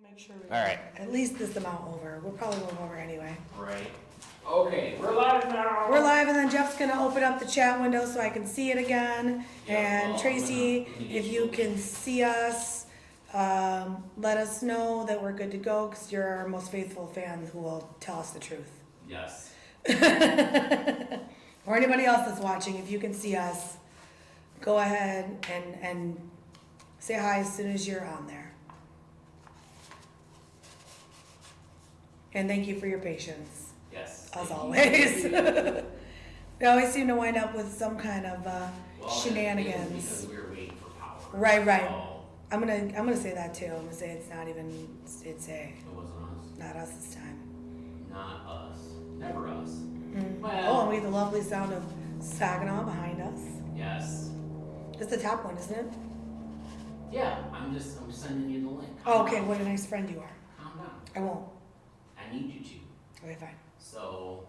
Make sure we All right. at least this amount over. We're probably going over anyway. Right. Okay, we're live now. We're live, and then Jeff's gonna open up the chat window so I can see it again. Yeah, And well, Tracy, I'm gonna if you can see us, let us know that we're good to go, because you're our most faithful fan who will tell us the truth. Yes. Or anybody else that's watching, if you can see us, go ahead and say hi as soon as you're on there. And thank you for your patience, Yes. as thank always. you. We always seem to wind up with some kind of Well, shenanigans. Because we were waiting for power. Right. So I'm gonna say that too. I'm gonna say it's not even, it's it wasn't us. not us this time. Not us. Never us. Mm. Well. Oh, and we have the lovely sound of Saginaw behind us. Yes. It's the top one, isn't it? Yeah. I'm sending you the link. Oh, okay, what a nice friend you are. Calm down. I won't. I need you to. Okay, fine. So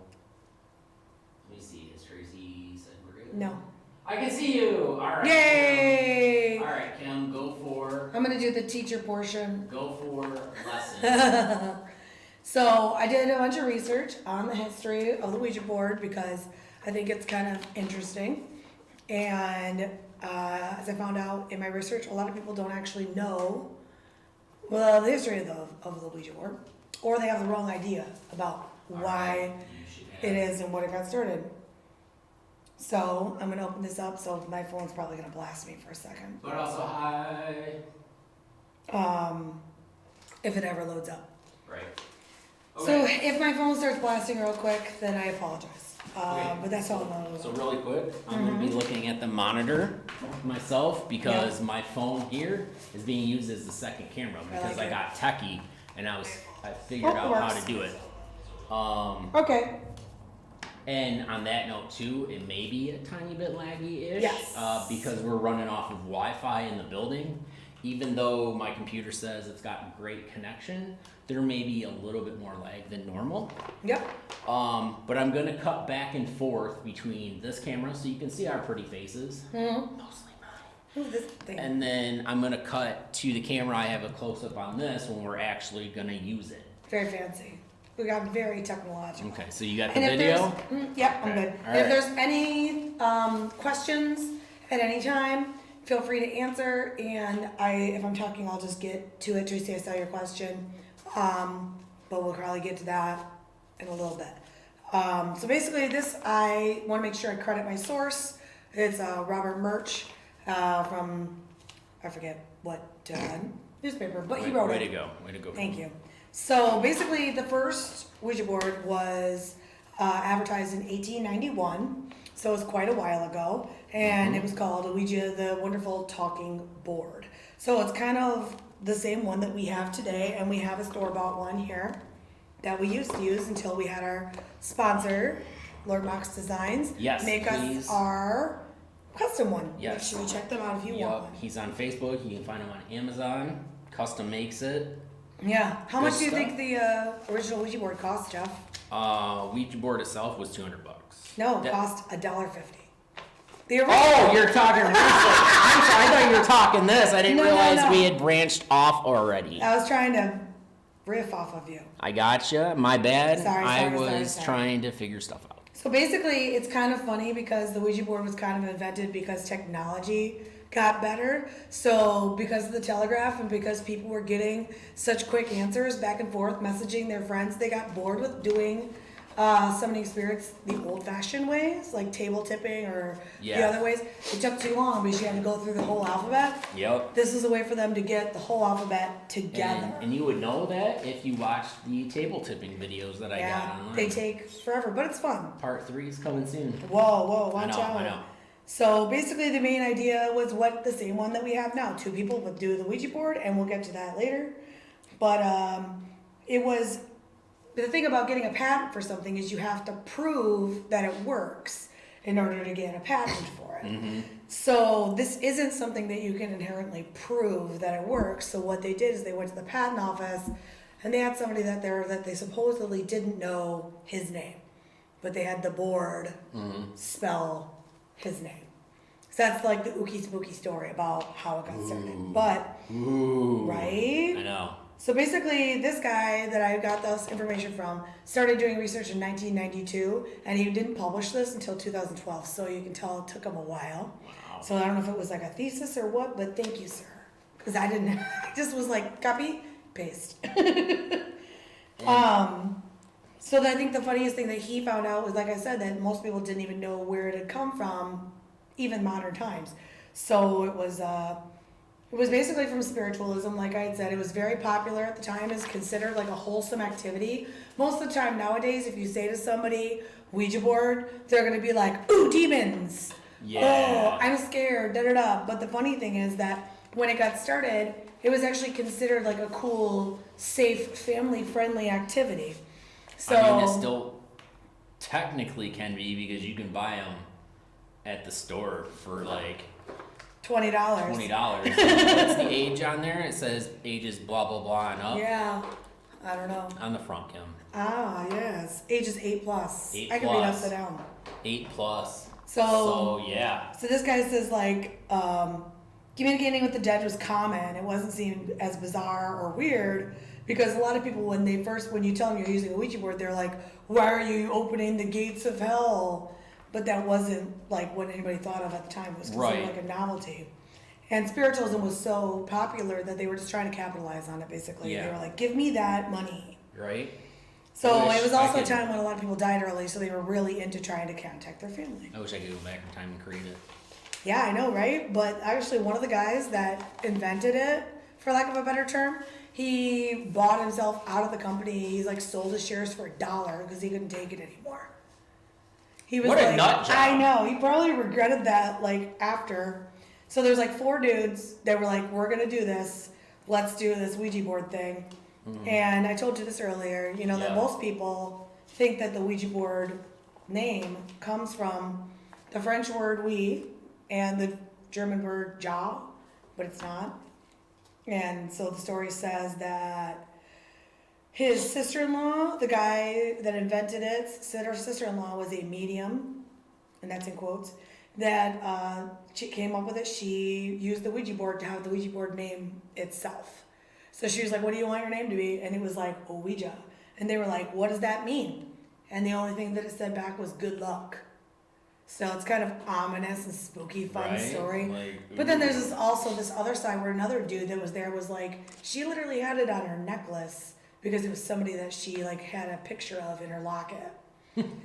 let me see. Has Tracy said we're good? No. I can see you. All right. Yay! Kim. All right, Kim. Go for I'm gonna do the teacher portion. lesson. So I did a bunch of research on the history of the Ouija board because I think it's kind of interesting. And as I found out in my research, a lot of people don't actually know the history of the Ouija board, or they have the wrong idea about why it is and what it got started. So I'm gonna open this up. So my phone's probably gonna blast me for a second. But also hi. If it ever loads up. Right. So Okay. if my phone starts blasting real quick, then I apologize. Okay. But that's all I'm gonna So really quick, I'm gonna be looking at the monitor myself because my phone here is being used as the second camera because like I it. got techie and I figured Oh, it out how works. to do it. Okay. And on that note too, it may be a tiny bit laggy-ish. Yes. Because we're running off of Wi-Fi in the building. Even though my computer says it's got great connection, there may be a little bit more lag than normal. Yep. But I'm gonna cut back and forth between this camera so you can see our pretty faces. Mm-hmm. Mostly mine. Who's this thing? And then I'm gonna cut to the camera. I have a close-up on this when we're actually gonna use it. Very fancy. We got very technological. Okay, so you got the And if video? yep, I'm Okay. good. All And if right. there's any questions at any time, feel free to answer. And if I'm talking, I'll just get to it. Tracy, I saw your question. But we'll probably get to that in a little bit. So basically this, I want to make sure I credit my source. It's Robert Murch from, I forget what newspaper, but he wrote it. Way to go. Way to go. Thank you. So basically, the first Ouija board was advertised in 1891, so it was quite a while ago, and it was called Ouija, the Wonderful Talking Board. So it's kind of the same one that we have today, and we have a store-bought one here that we used to use until we had our sponsor, Lord Mox Designs, Yes, make please. us our custom one. Yes. Make sure you check them out if you want Yup, one. he's on Facebook. You can find him on Amazon. Custom makes it. Yeah. How much do you stuff. think the original Ouija board cost, Jeff? Ouija board itself was $200. No, it That- cost $1.50. The original. Oh, you're talking research. I'm sorry, I thought you were talking this. I didn't No, realize no. we had branched off already. I was trying to riff off of you. I gotcha. My bad. I was Sorry. trying to figure stuff out. So basically, it's kind of funny because the Ouija board was kind of invented because technology got better. So because of the telegraph and because people were getting such quick answers back and forth, messaging their friends, they got bored with doing summoning spirits the old-fashioned ways, like table tipping or the Yeah. other ways. It took too long because you had to go through the whole alphabet. Yep. This is a way for them to get the whole alphabet together. And you would know that if you watched the table tipping videos that I got Yeah, online. they take forever, but it's fun. Part 3 is coming soon. Whoa, watch I know, out. I know. So basically the main idea was the same one that we have now. Two people would do the Ouija board, and we'll get to that later. But the thing about getting a patent for something is you have to prove that it works in order to get a patent for it. Mm-hmm. So this isn't something that you can inherently prove that it works. So what they did is they went to the patent office and they had somebody that they supposedly didn't know his name, but they had the board spell his name. So that's like the ookie spooky story about how it got started. But Ooh. right? I know. So basically, this guy that I got this information from started doing research in 1992, and he didn't publish this until 2012. So you can tell it took him a while. Wow. So I don't know if it was like a thesis or what, but thank you, sir. Because I didn't, I just was like, copy, paste. So I think the funniest thing that he found out was, like I said, that most people didn't even know where it had come from, even modern times. So it was basically from spiritualism. Like I had said, it was very popular at the time, is considered like a wholesome activity. Most of the time nowadays, if you say to somebody, Ouija board, they're going to be like, ooh, demons. Yeah. Oh, I'm scared, da-da-da. But the funny thing is that when it got started, it was actually considered like a cool, safe, family-friendly activity. So, I mean, it still technically can be, because you can buy them at the store for like $20. $20. What's the age on there? It says ages blah blah blah and up. Yeah, I don't know. On the front, Kim. Ah, yes. Ages 8+. 8 I can read plus. upside down. 8+. So yeah. So this guy says like, communicating with the dead was common. It wasn't seen as bizarre or weird, because a lot of people, when you tell them you're using a Ouija board, they're like, why are you opening the gates of hell? But that wasn't like what anybody thought of at the time. It was considered Right. like a novelty. And spiritualism was so popular that they were just trying to capitalize on it, basically. Yeah. They were like, give me that money. Right. So I wish it was I also a could- time when a lot of people died early, so they were really into trying to contact their family. I wish I could go back in time and create it. Yeah, I know, right? But actually, one of the guys that invented it, for lack of a better term, he bought himself out of the company. He's like sold his shares for $1 because he couldn't take it anymore. He was What a like, nut job. I know. He probably regretted that like after. So there's like 4 dudes that were like, we're gonna do this. Let's do this Ouija board thing. And I told you this earlier. You know that Yeah. most people think that the Ouija board name comes from the French word "oui" and the German word "ja," but it's not. And so the story says that his sister-in-law, the guy that invented it, said her sister-in-law was a medium, and that's in quotes, that she came up with it. She used the Ouija board to have the Ouija board name itself. So she was like, what do you want your name to be? And it was like, Ouija. And they were like, what does that mean? And the only thing that it said back was good luck. So it's kind of ominous and spooky, fun Right? story. Like, But then there's this other side where another dude that was there was like, she literally had it on her necklace because it was somebody that she like had a picture of in her locket.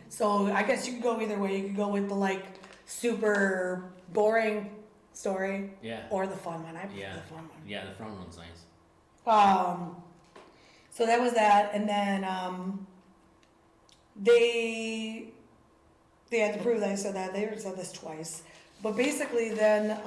So I guess you could go either way. You could go with the like super boring story, Yeah. or the fun one. I prefer Yeah. the fun one. Yeah, the front one's nice. So that was that, and then they had to prove that I said that. They said this twice, but basically then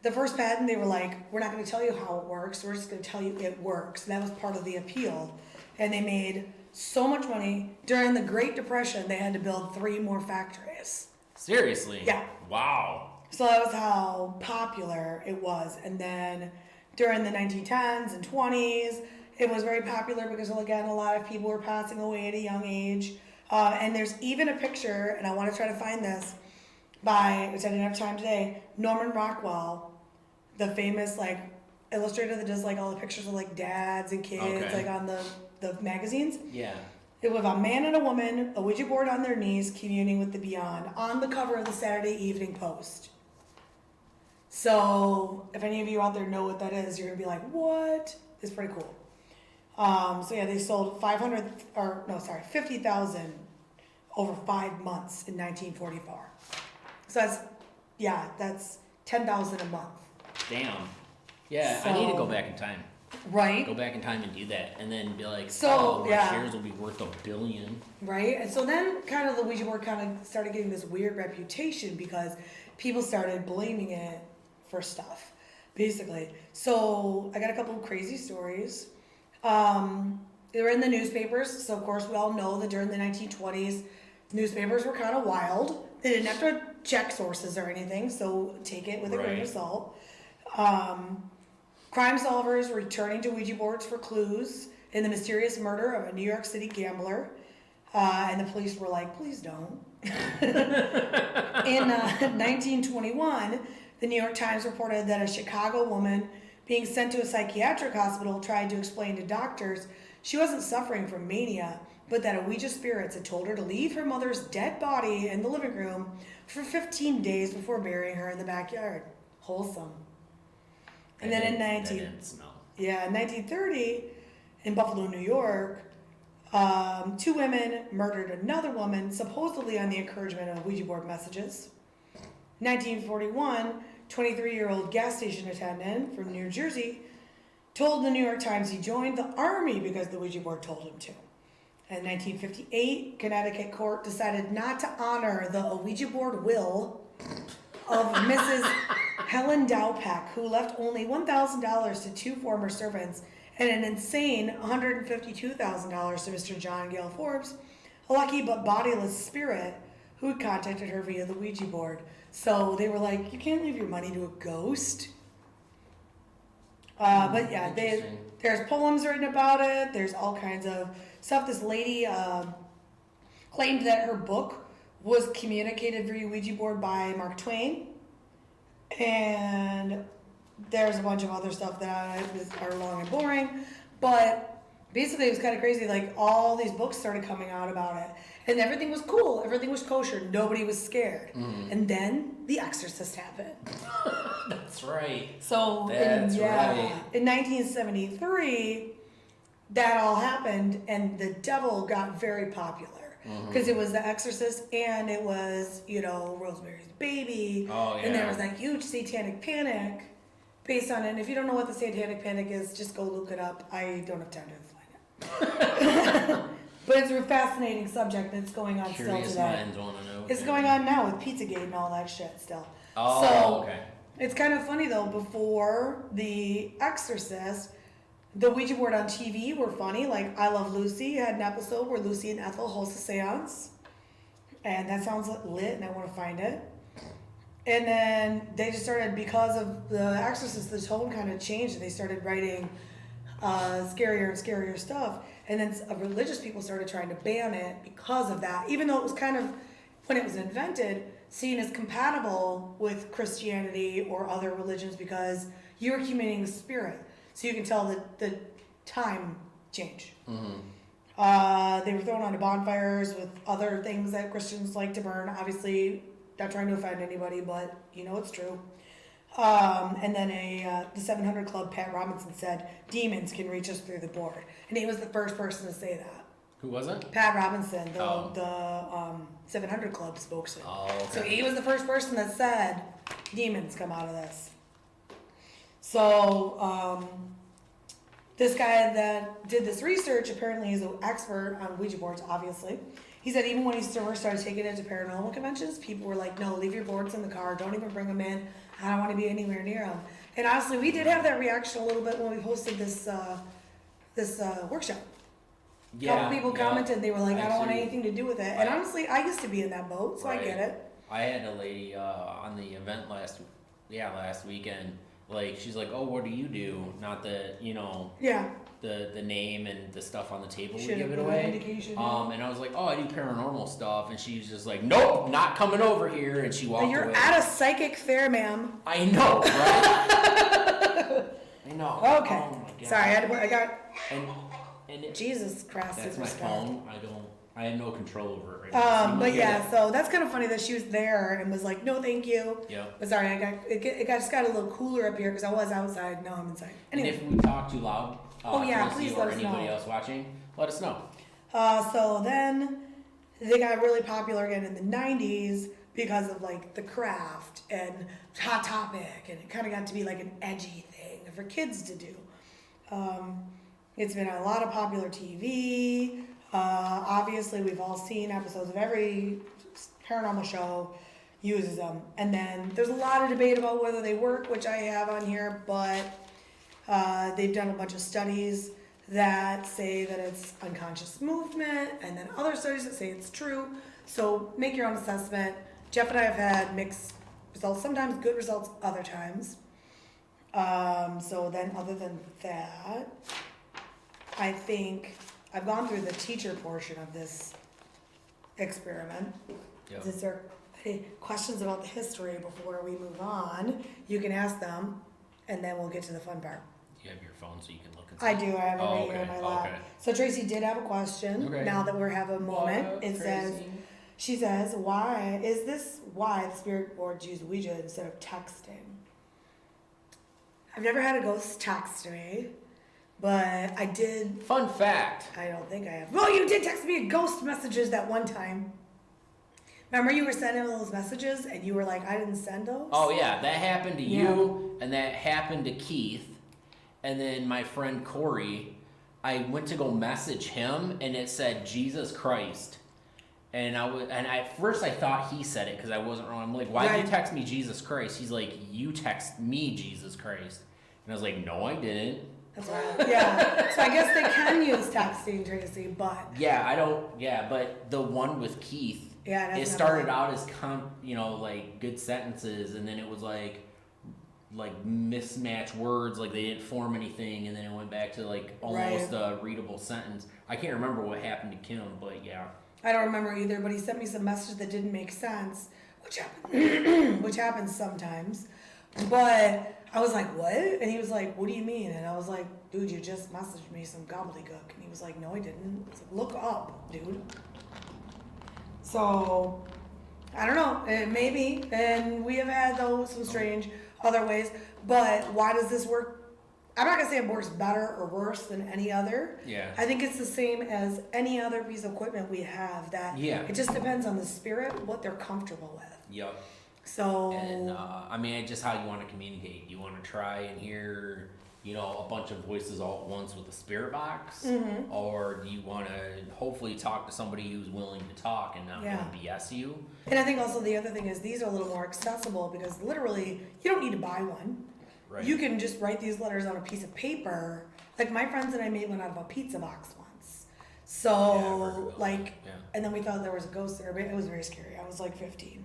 the first patent, they were like, we're not going to tell you how it works. We're just going to tell you it works. And that was part of the appeal, and they made so much money during the Great Depression. They had to build 3 more factories. Seriously? Yeah. Wow. So that was how popular it was. And then during the 1910s and 20s, it was very popular because, again, a lot of people were passing away at a young age. And there's even a picture, and I want to try to find this, by, which I didn't have time today, Norman Rockwell, the famous like illustrator that does like all the pictures of like dads and kids, Okay. like on the magazines. Yeah. It was a man and a woman, a Ouija board on their knees, communing with the beyond, on the cover of the Saturday Evening Post. So, if any of you out there know what that is, you're gonna be like, "What?" It's pretty cool. So yeah, they sold 50,000 over 5 months in 1944. So that's 10,000 a month. Damn. Yeah, I need to So- go back in time. Right? Go back in time and do that, and then be like, So, my yeah. shares will be worth $1 billion. Right? And so then kind of the Ouija board kind of started getting this weird reputation because people started blaming it for stuff, basically. So I got a couple of crazy stories. They were in the newspapers, so of course we all know that during the 1920s, newspapers were kind of wild. They didn't have to check sources or anything, so take it with a grain Right. of salt. Crime solvers returning to Ouija boards for clues in the mysterious murder of a New York City gambler. And the police were like, please don't. In 1921, the New York Times reported that a Chicago woman being sent to a psychiatric hospital, tried to explain to doctors she wasn't suffering from mania, but that Ouija spirits had told her to leave her mother's dead body in the living room for 15 days before burying her in the backyard. Wholesome. And then in 1930, in Buffalo, New York, 2 women murdered another woman, supposedly on the encouragement of Ouija board messages. 1941, 23-year-old gas station attendant from New Jersey told the New York Times he joined the army because the Ouija board told him to. In 1958, Connecticut court decided not to honor the Ouija board will of Mrs. Helen Dowpack, who left only $1,000 to 2 former servants and an insane $152,000 to Mr. John Gale Forbes, a lucky but bodiless spirit who had contacted her via the Ouija board. So they were like, you can't leave your money to a ghost. But yeah, there's poems written about it. There's all kinds of stuff. This lady claimed that her book was communicated via Ouija board by Mark Twain. And there's a bunch of other stuff that are long and boring. But basically it was kind of crazy. Like all these books started coming out about it. And everything was cool. Everything was kosher. Nobody was scared. And then The Exorcist happened. That's right. So in 1973, that all happened, and the devil got very popular because it was The Exorcist and it was, Rosemary's Baby. Oh, yeah. And there was that huge satanic panic based on it. And if you don't know what the satanic panic is, just go look it up. I don't have time to explain it. But it's a fascinating subject and it's going on still Curious today. minds want to know. It's going on now with Pizzagate and all that shit still. Oh, So, okay. it's kind of funny though, before The Exorcist, the Ouija board on TV were funny. Like I Love Lucy had an episode where Lucy and Ethel host a seance. And that sounds lit and I want to find it. And then they just started, because of The Exorcist, the tone kind of changed and they started writing scarier and scarier stuff. And then religious people started trying to ban it because of that, even though it was kind of, when it was invented, seen as compatible with Christianity or other religions because you're communing with spirit. So you can tell the time change. They were thrown onto bonfires with other things that Christians like to burn. Obviously, not trying to offend anybody, but it's true. And then the 700 Club, Pat Robinson said, demons can reach us through the board. And he was the first person to say that. Who was it? Pat Robinson, the 700 Club spokesman. Oh, okay. So he was the first person that said, demons come out of this. So this guy that did this research, apparently he's an expert on Ouija boards, obviously. He said even when he first started taking it to paranormal conventions, people were like, no, leave your boards in the car. Don't even bring them in. I don't want to be anywhere near them. And honestly, we did have that reaction a little bit when we hosted this workshop. A couple people commented, they were like, I don't want anything to do with it. And honestly, I used to be in that boat, so I get it. I had a lady on the event last weekend. Like, she's like, oh, what do you do? Not the, the name and the stuff on the table we give it away. And I was like, oh, I do paranormal stuff. And she's just like, nope, not coming over here. And she walked away. You're at a psychic fair, ma'am. I know, right? I know. Okay. Oh my God. Sorry, I got. And Jesus Christ. That's my phone. I have no control over it right now. But yeah, so that's kind of funny that she was there and was like, no, thank you. Yeah. But sorry, it just got a little cooler up here because I was outside. Now I'm inside. Anyway. And if we talk too loud, please or let us anybody know. else watching, let us know. So then they got really popular again in the 90s because of like The Craft and Hot Topic, and it kind of got to be like an edgy thing for kids to do. It's been on a lot of popular TV. Obviously, we've all seen episodes of every paranormal show uses them. And then there's a lot of debate about whether they work, which I have on here, but they've done a bunch of studies that say that it's unconscious movement, and then other studies that say it's true. So make your own assessment. Jeff and I have had mixed results, sometimes good results, other times. So then other than that, I think I've gone through the teacher portion of this experiment. Yep. Is there any questions about the history before we move on? You can ask them. and then we'll get to the fun part. You have your phone so you can look and I do. I have it right here in my lap. Okay. So Tracy did have a question. Okay. Now that we're having a moment, she says, why the spirit boards use Ouija instead of texting? I've never had a ghost text me, but I did. Fun fact. I don't think I have. Well, you did text me ghost messages that one time. Remember you were sending those messages and you were like, I didn't send those? Oh yeah, that happened to you and that happened to Keith. And then my friend Corey, I went to go message him and it said Jesus Christ. And at first I thought he said it because I wasn't wrong. I'm like, why did you text me Jesus Christ? He's like, you text me Jesus Christ. And I was like, no, I didn't. That's right. Yeah. So I guess they can use texting, Tracy, but. Yeah, but the one with Keith, it started out as like good sentences, and then it was like mismatched words, like they didn't form anything, and then it went back to like almost a readable sentence. I can't remember what happened to Kim, but yeah. I don't remember either, but he sent me some messages that didn't make sense, which happens sometimes. But I was like, what? And he was like, what do you mean? And I was like, dude, you just messaged me some gobbledygook. And he was like, no, I didn't. I was like, look up, dude. So, I don't know. Maybe. And we have had some strange other ways. But why does this work? I'm not going to say it works better or worse than any other. Yeah. I think it's the same as any other piece of equipment we have. That it just depends on the spirit, what they're comfortable with. Yep. So. And just how you want to communicate. You want to try and hear, a bunch of voices all at once with a spirit box, or do you want to hopefully talk to somebody who's willing to talk and not going to BS you? And I think also the other thing is these are a little more accessible because literally you don't need to buy one. Right. You can just write these letters on a piece of paper. Like my friends and I made one out of a pizza box once. So and then we thought there was a ghost there, but it was very scary. I was like 15.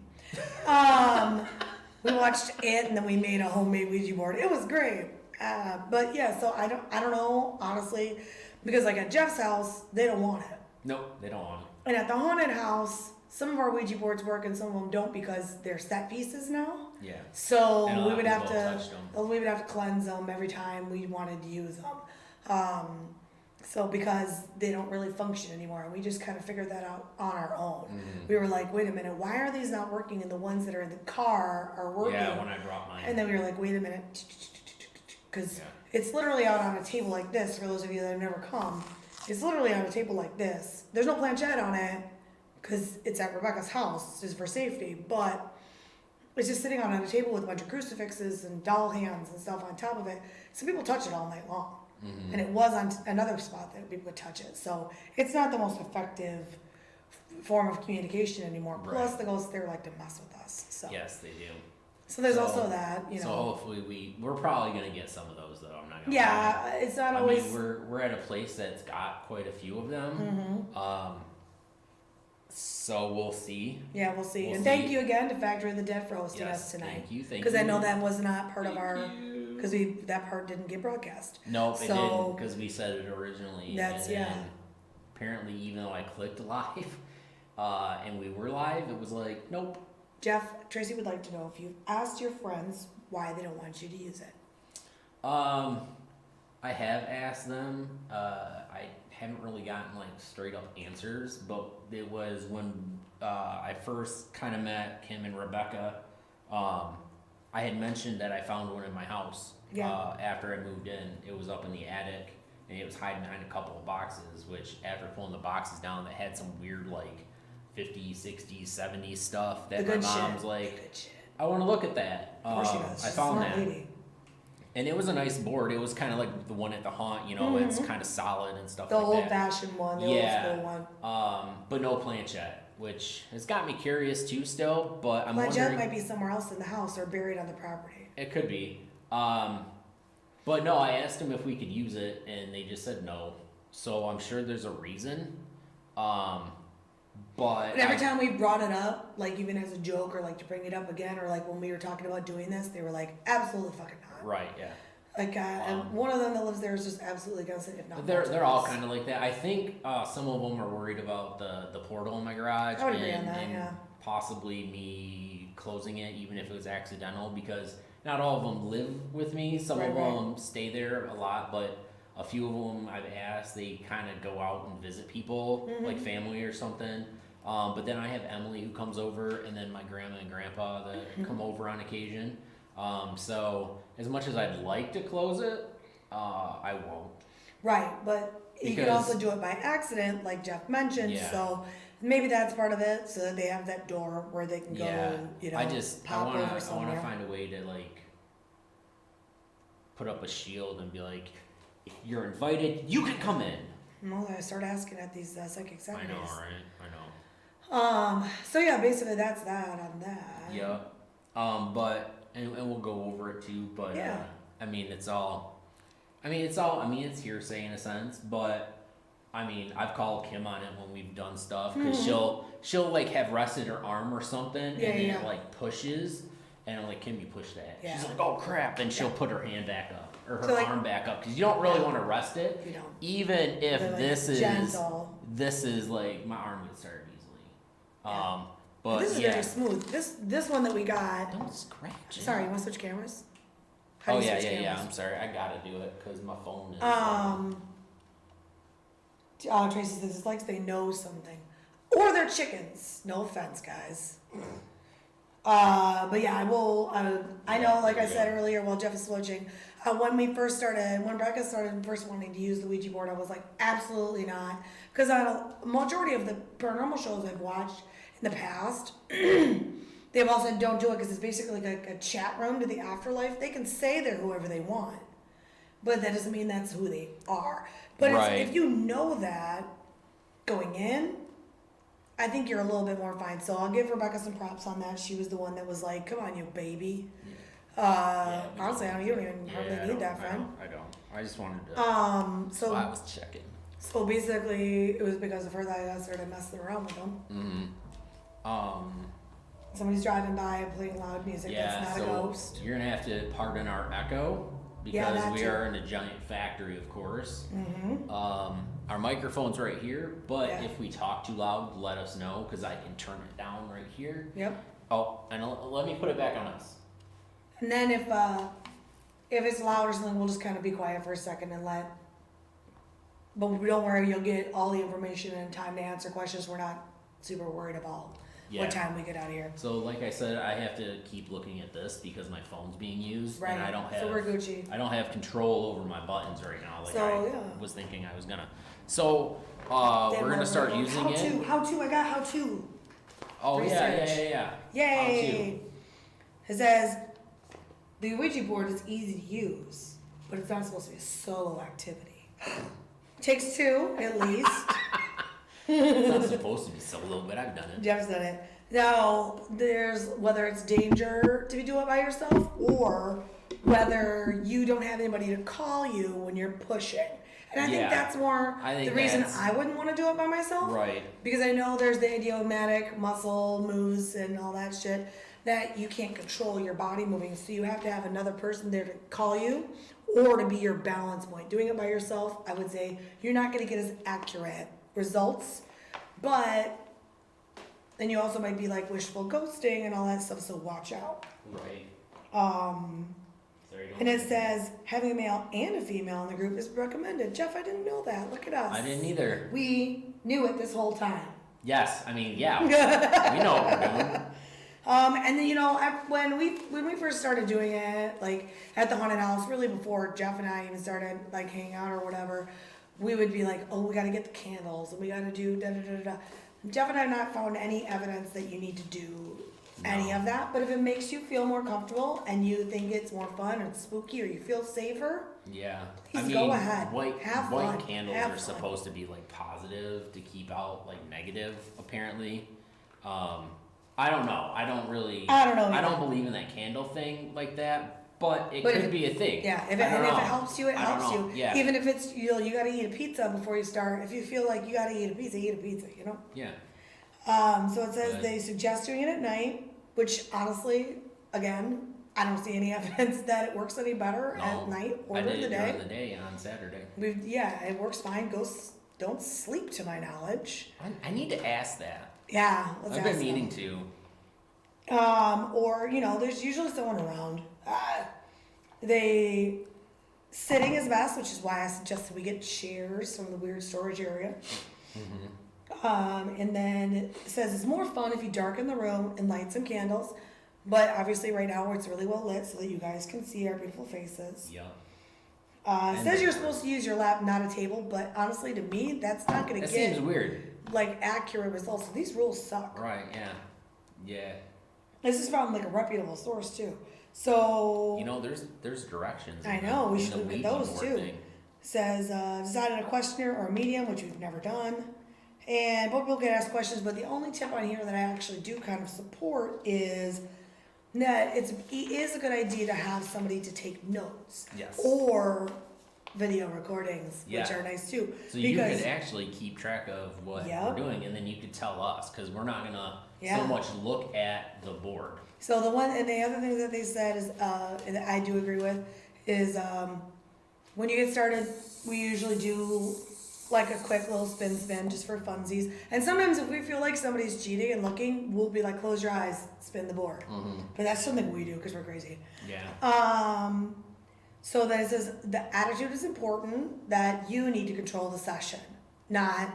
We watched it and then we made a homemade Ouija board. It was great. But yeah, so I don't know, honestly, because like at Jeff's house, they don't want it. Nope, they don't want it. And at the haunted house, some of our Ouija boards work and some of them don't because they're set pieces now. Yeah. So we would have to cleanse them every time we wanted to use them. So because they don't really function anymore, and we just kind of figured that out on our own. Mm-hmm. We were like, wait a minute, why are these not working and the ones that are in the car are working? Yeah, when I dropped mine. And then we were like, wait a minute, because it's literally out on a table like this, for those of you that have never come. It's literally on a table like this. There's no planchette on it, because it's at Rebecca's house, just for safety, but it's just sitting on a table with a bunch of crucifixes and doll hands and stuff on top of it. So people touch it all night long. Mm-hmm. And it was on another spot that people would touch it. So it's not the most effective form of communication anymore. Right. Plus the ghosts, they like to mess with us. So. Yes, they do. So there's also that, So hopefully we're probably going to get some of those though. I'm not going to lie. It's not always. I mean, we're at a place that's got quite a few of them. Mm-hmm. So we'll see. Yeah, we'll see. Thank you again to Factory of the Dead for hosting us tonight. Thank you. Because I know that was not part of our. Because that part didn't get broadcast. Nope, it didn't, because we said it originally. Apparently, even though I clicked live, and we were live, it was like, nope. Jeff, Tracy would like to know if you've asked your friends why they don't want you to use it. I have asked them. I haven't really gotten like straight up answers, but it was when I first kind of met Kim and Rebecca. I had mentioned that I found one in my house after I moved in. It was up in the attic, and it was hiding behind a couple of boxes, which after pulling the boxes down, that had some weird, like, 50s, 60s, 70s stuff that my mom's like, I want to look at that. I found that. Lady. And it was a nice board. It was kind of like the one at the haunt, it's kind of solid and stuff like that. The old-fashioned one, the old school one. But no planchette. Which has got me curious too still, but I'm wondering... Planchette might be somewhere else in the house or buried on the property. It could be. But no, I asked them if we could use it, and they just said no. So I'm sure there's a reason. But every time we brought it up, like even as a joke or like to bring it up again, or like when we were talking about doing this, they were like, absolutely fucking not. Right, yeah. Like, and one of them that lives there is just absolutely gonna say, if not. They're all kind of like that. I think some of them are worried about the portal in my garage. I would agree on that, and possibly me closing it, even if it was accidental, because not all of them live with me. Some Right, of right. them stay there a lot, but a few of them I've asked, they kind of go out and visit people, like family or something. But then I have Emily who comes over, and then my grandma and grandpa that come over on occasion. So as much as I'd like to close it, I won't. Right, but you could Because- also do it by accident, like Jeff mentioned, Yeah. so maybe that's part of it, so that they have that door where they can go, Yeah, you know, I pop wanna over somewhere. find a way to like put up a shield and be like, if you're invited, you can come in. Well, I start asking at these psychic I Saturdays. know, right? I know. So yeah, basically that's that on that. Yeah. But and we'll go over it too. But Yeah. I mean, it's hearsay in a sense. But I mean, I've called Kim on it when we've done stuff because she'll like have rested her arm or something, and then it like pushes, and I'm like, Kim, you push that. Yeah. She's like, oh crap, and she'll put her hand back up or her So, like- arm back up because you don't really want to rest it. You don't. Even if They're, like, gentle. this is like my arm gets tired easily. Yeah. But This is yeah. very smooth. This one that we got. Don't scratch it. Sorry, you want to switch cameras? How Oh do you yeah, switch yeah, yeah. cameras? I'm sorry. I gotta do it because my phone is. Tracy says it's like they know something, or they're chickens. No offense, guys. But yeah, I will. I know, like I said earlier, while Jeff is switching, when Becca started first wanting to use the Ouija board, I was like, absolutely not, because on a majority of the paranormal shows I've watched in the past, they've all said don't do it because it's basically like a chat room to the afterlife. They can say they're whoever they want, but that doesn't mean that's who they are. But Right. if you know that going in, I think you're a little bit more fine. So I'll give Rebecca some props on that. She was the one that was like, "Come on, you baby." Honestly, you don't even hardly need that, friend. I don't. I just wanted to. So I was checking. so basically, it was because of her that I started messing around with them. Somebody's driving by and playing loud music. Yeah. That's not So a ghost. you're gonna have to pardon our echo Yeah, because that we too. are in a giant factory, of course. Our microphone's right here, but Yeah. if we talk too loud, let us know because I can turn it down right here. Yep. Oh, and let me put it back on us. And then if it's loud or something, we'll just kind of be quiet for a second and let. But don't worry, you'll get all the information and time to answer questions. We're not super worried about Yeah. what time we get out of here. So, like I said, I have to keep looking at this because my phone's being used, Right. and I don't have. So we're Gucci. I don't have control over my buttons right now. Like So, I yeah. was thinking I was gonna. So, Then we're gonna start using how it. To, how to? I got how to. Oh yeah. Yay! It says the Ouija board is easy to use, but it's not supposed to be a solo activity. Takes two at least. It's not supposed to be solo, but I've done it. Jeff's done it. Now, there's whether it's danger to do it by yourself or whether you don't have anybody to call you when you're pushing. And I think Yeah. that's more I think the reason that's- I wouldn't want to do it by myself. Right. Because I know there's the idiomatic muscle moves and all that shit that you can't control your body moving. So you have to have another person there to call you or to be your balance point. Doing it by yourself, I would say you're not going to get as accurate results. But then you also might be like wishful ghosting and all that stuff. So watch out. Right. There you go. And it says having a male and a female in the group is recommended. Jeff, I didn't know that. Look at us. I didn't either. We knew it this whole time. Yes. I mean, yeah. We know what we're doing. And then when we first started doing it, like at the haunted house, really before Jeff and I even started like hanging out or whatever, we would be like, oh, we got to get the candles and we got to do da da da da. Jeff and I have not found any evidence that you need to do any of that. But if it makes you feel more comfortable and you think it's more fun or it's spooky or you feel safer, Yeah. Please go ahead. White Have white fun. candles Have are fun. supposed to be like positive to keep out like negative, apparently. I don't know. I don't know either. I don't believe in that candle thing like that, but it But could if be a thing. yeah, if I it don't know. helps you, it I don't helps know. you. Yeah. Even if it's you got to eat a pizza before you start. If you feel like you got to eat a pizza, you know. Yeah. So it says But- they suggest doing it at night, which honestly, again, I don't see any evidence that it works any better No. at night or I during did the it day. during the day on Saturday. It works fine. Ghosts don't sleep, to my knowledge. I need to ask that. Yeah, let's I've ask been them. meaning to. Or there's usually someone around. Sitting is best, which is why I suggested we get chairs from the weird storage area. And then it says it's more fun if you darken the room and light some candles. But obviously right now it's really well lit so that you guys can see our beautiful faces. Yeah. It says you're supposed to use your lap, not a table, but honestly to me, that's not going to get... That seems weird. Like accurate results. So these rules suck. Right, yeah. Yeah. This is from like a reputable source too. So... You know, there's directions. I know, we should look at those too. It says, design a questionnaire or a medium, which we've never done. And both people can ask questions, but the only tip on here that I actually do kind of support is that it is a good idea to have somebody to take notes. Yes. Or video recordings, which are nice too. So you could actually keep track of what we're doing, and then you could tell us, because we're not going to so much look at the board. So the other thing that they said is, and I do agree with, is when you get started, we usually do like a quick little spin just for funsies. And sometimes if we feel like somebody's cheating and looking, we'll be like, close your eyes, spin the board. But that's something we do because we're crazy. Yeah. So then it says the attitude is important, that you need to control the session, not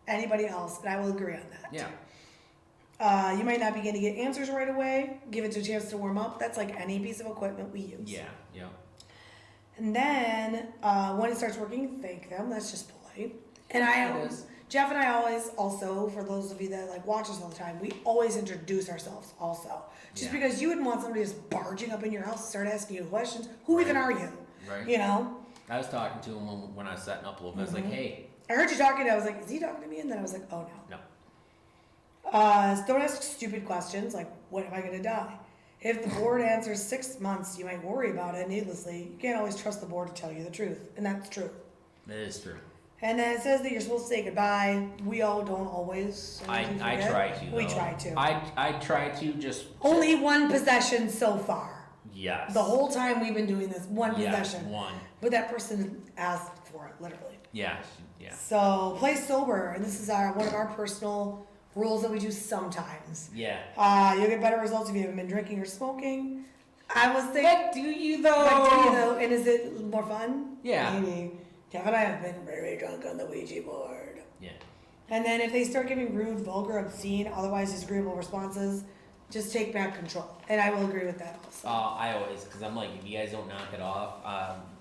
anybody else. And I will agree on that. Yeah. You might not be going to get answers right away. Give it a chance to warm up. That's like any piece of equipment we use. Yeah. Yeah. And then when it starts working, thank them. That's just polite. And Jeff and I always also, for those of you that like watch us all the time, we always introduce ourselves also. Just because you wouldn't want somebody just barging up in your house and start asking you questions. Who even are you? Right. You know? I was talking to him when I was setting up a little bit. I was like, hey. I heard you talking. I was like, is he talking to me? And then I was like, oh no. No. Don't ask stupid questions like, when am I going to die? If the board answers 6 months, you might worry about it needlessly. You can't always trust the board to tell you the truth. And that's true. That is true. And then it says that you're supposed to say goodbye. We all don't always. I try to. We try to. I try to just. Only one possession so far. Yes. The whole time we've been doing this, one possession. One. But that person asked for it, literally. Yeah. Yeah. So play sober, and this is one of our personal rules that we do sometimes. Yeah. You'll get better results if you haven't been drinking or smoking. I was thinking. But do you though? And is it more fun? Yeah. Maybe. Jeff and I have been very drunk on the Ouija board. Yeah. And then if they start giving rude, vulgar, obscene, otherwise disagreeable responses, just take back control. And I will agree with that also. I always, because I'm like, if you guys don't knock it off,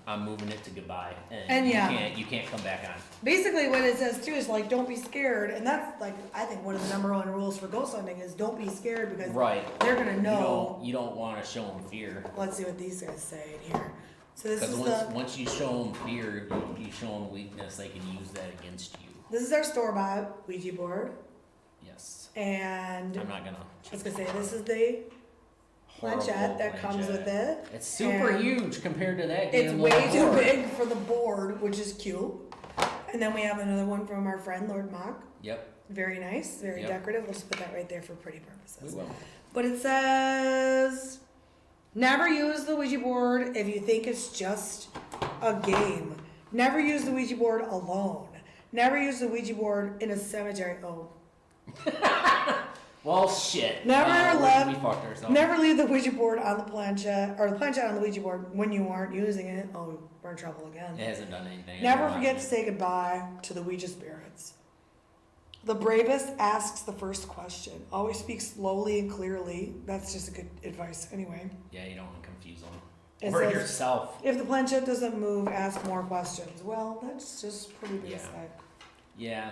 I'm moving it to goodbye. And you can't come back on. Basically what it says too is like, don't be scared. And that's like, I think one of the number one rules for ghost hunting is don't be scared because they're going to know. You don't want to show them fear. Let's see what these guys say in here. So this is once you show them fear, you show them weakness, they can use that against you. This is our store-bought Ouija board. Yes. And I'm not gonna. I was gonna say this is the planchette that comes with it. It's super huge compared to that. It's way too big for the board, which is cute. And then we have another one from our friend Lord Mock. Yep. Very nice, very decorative. We'll just put that right there for pretty purposes. We will. But it says, never use the Ouija board if you think it's just a game. Never use the Ouija board alone. Never use the Ouija board in a cemetery. Oh. Well, shit. Never leave the Ouija board on the planchette, or the planchette on the Ouija board when you aren't using it. Oh, we're in trouble again. It hasn't done anything. Never forget to say goodbye to the Ouija spirits. The bravest asks the first question. Always speak slowly and clearly. That's just a good advice anyway. Yeah, you don't want to confuse them. Or yourself. If the planchette doesn't move, ask more questions. Well, that's just pretty basic. Yeah.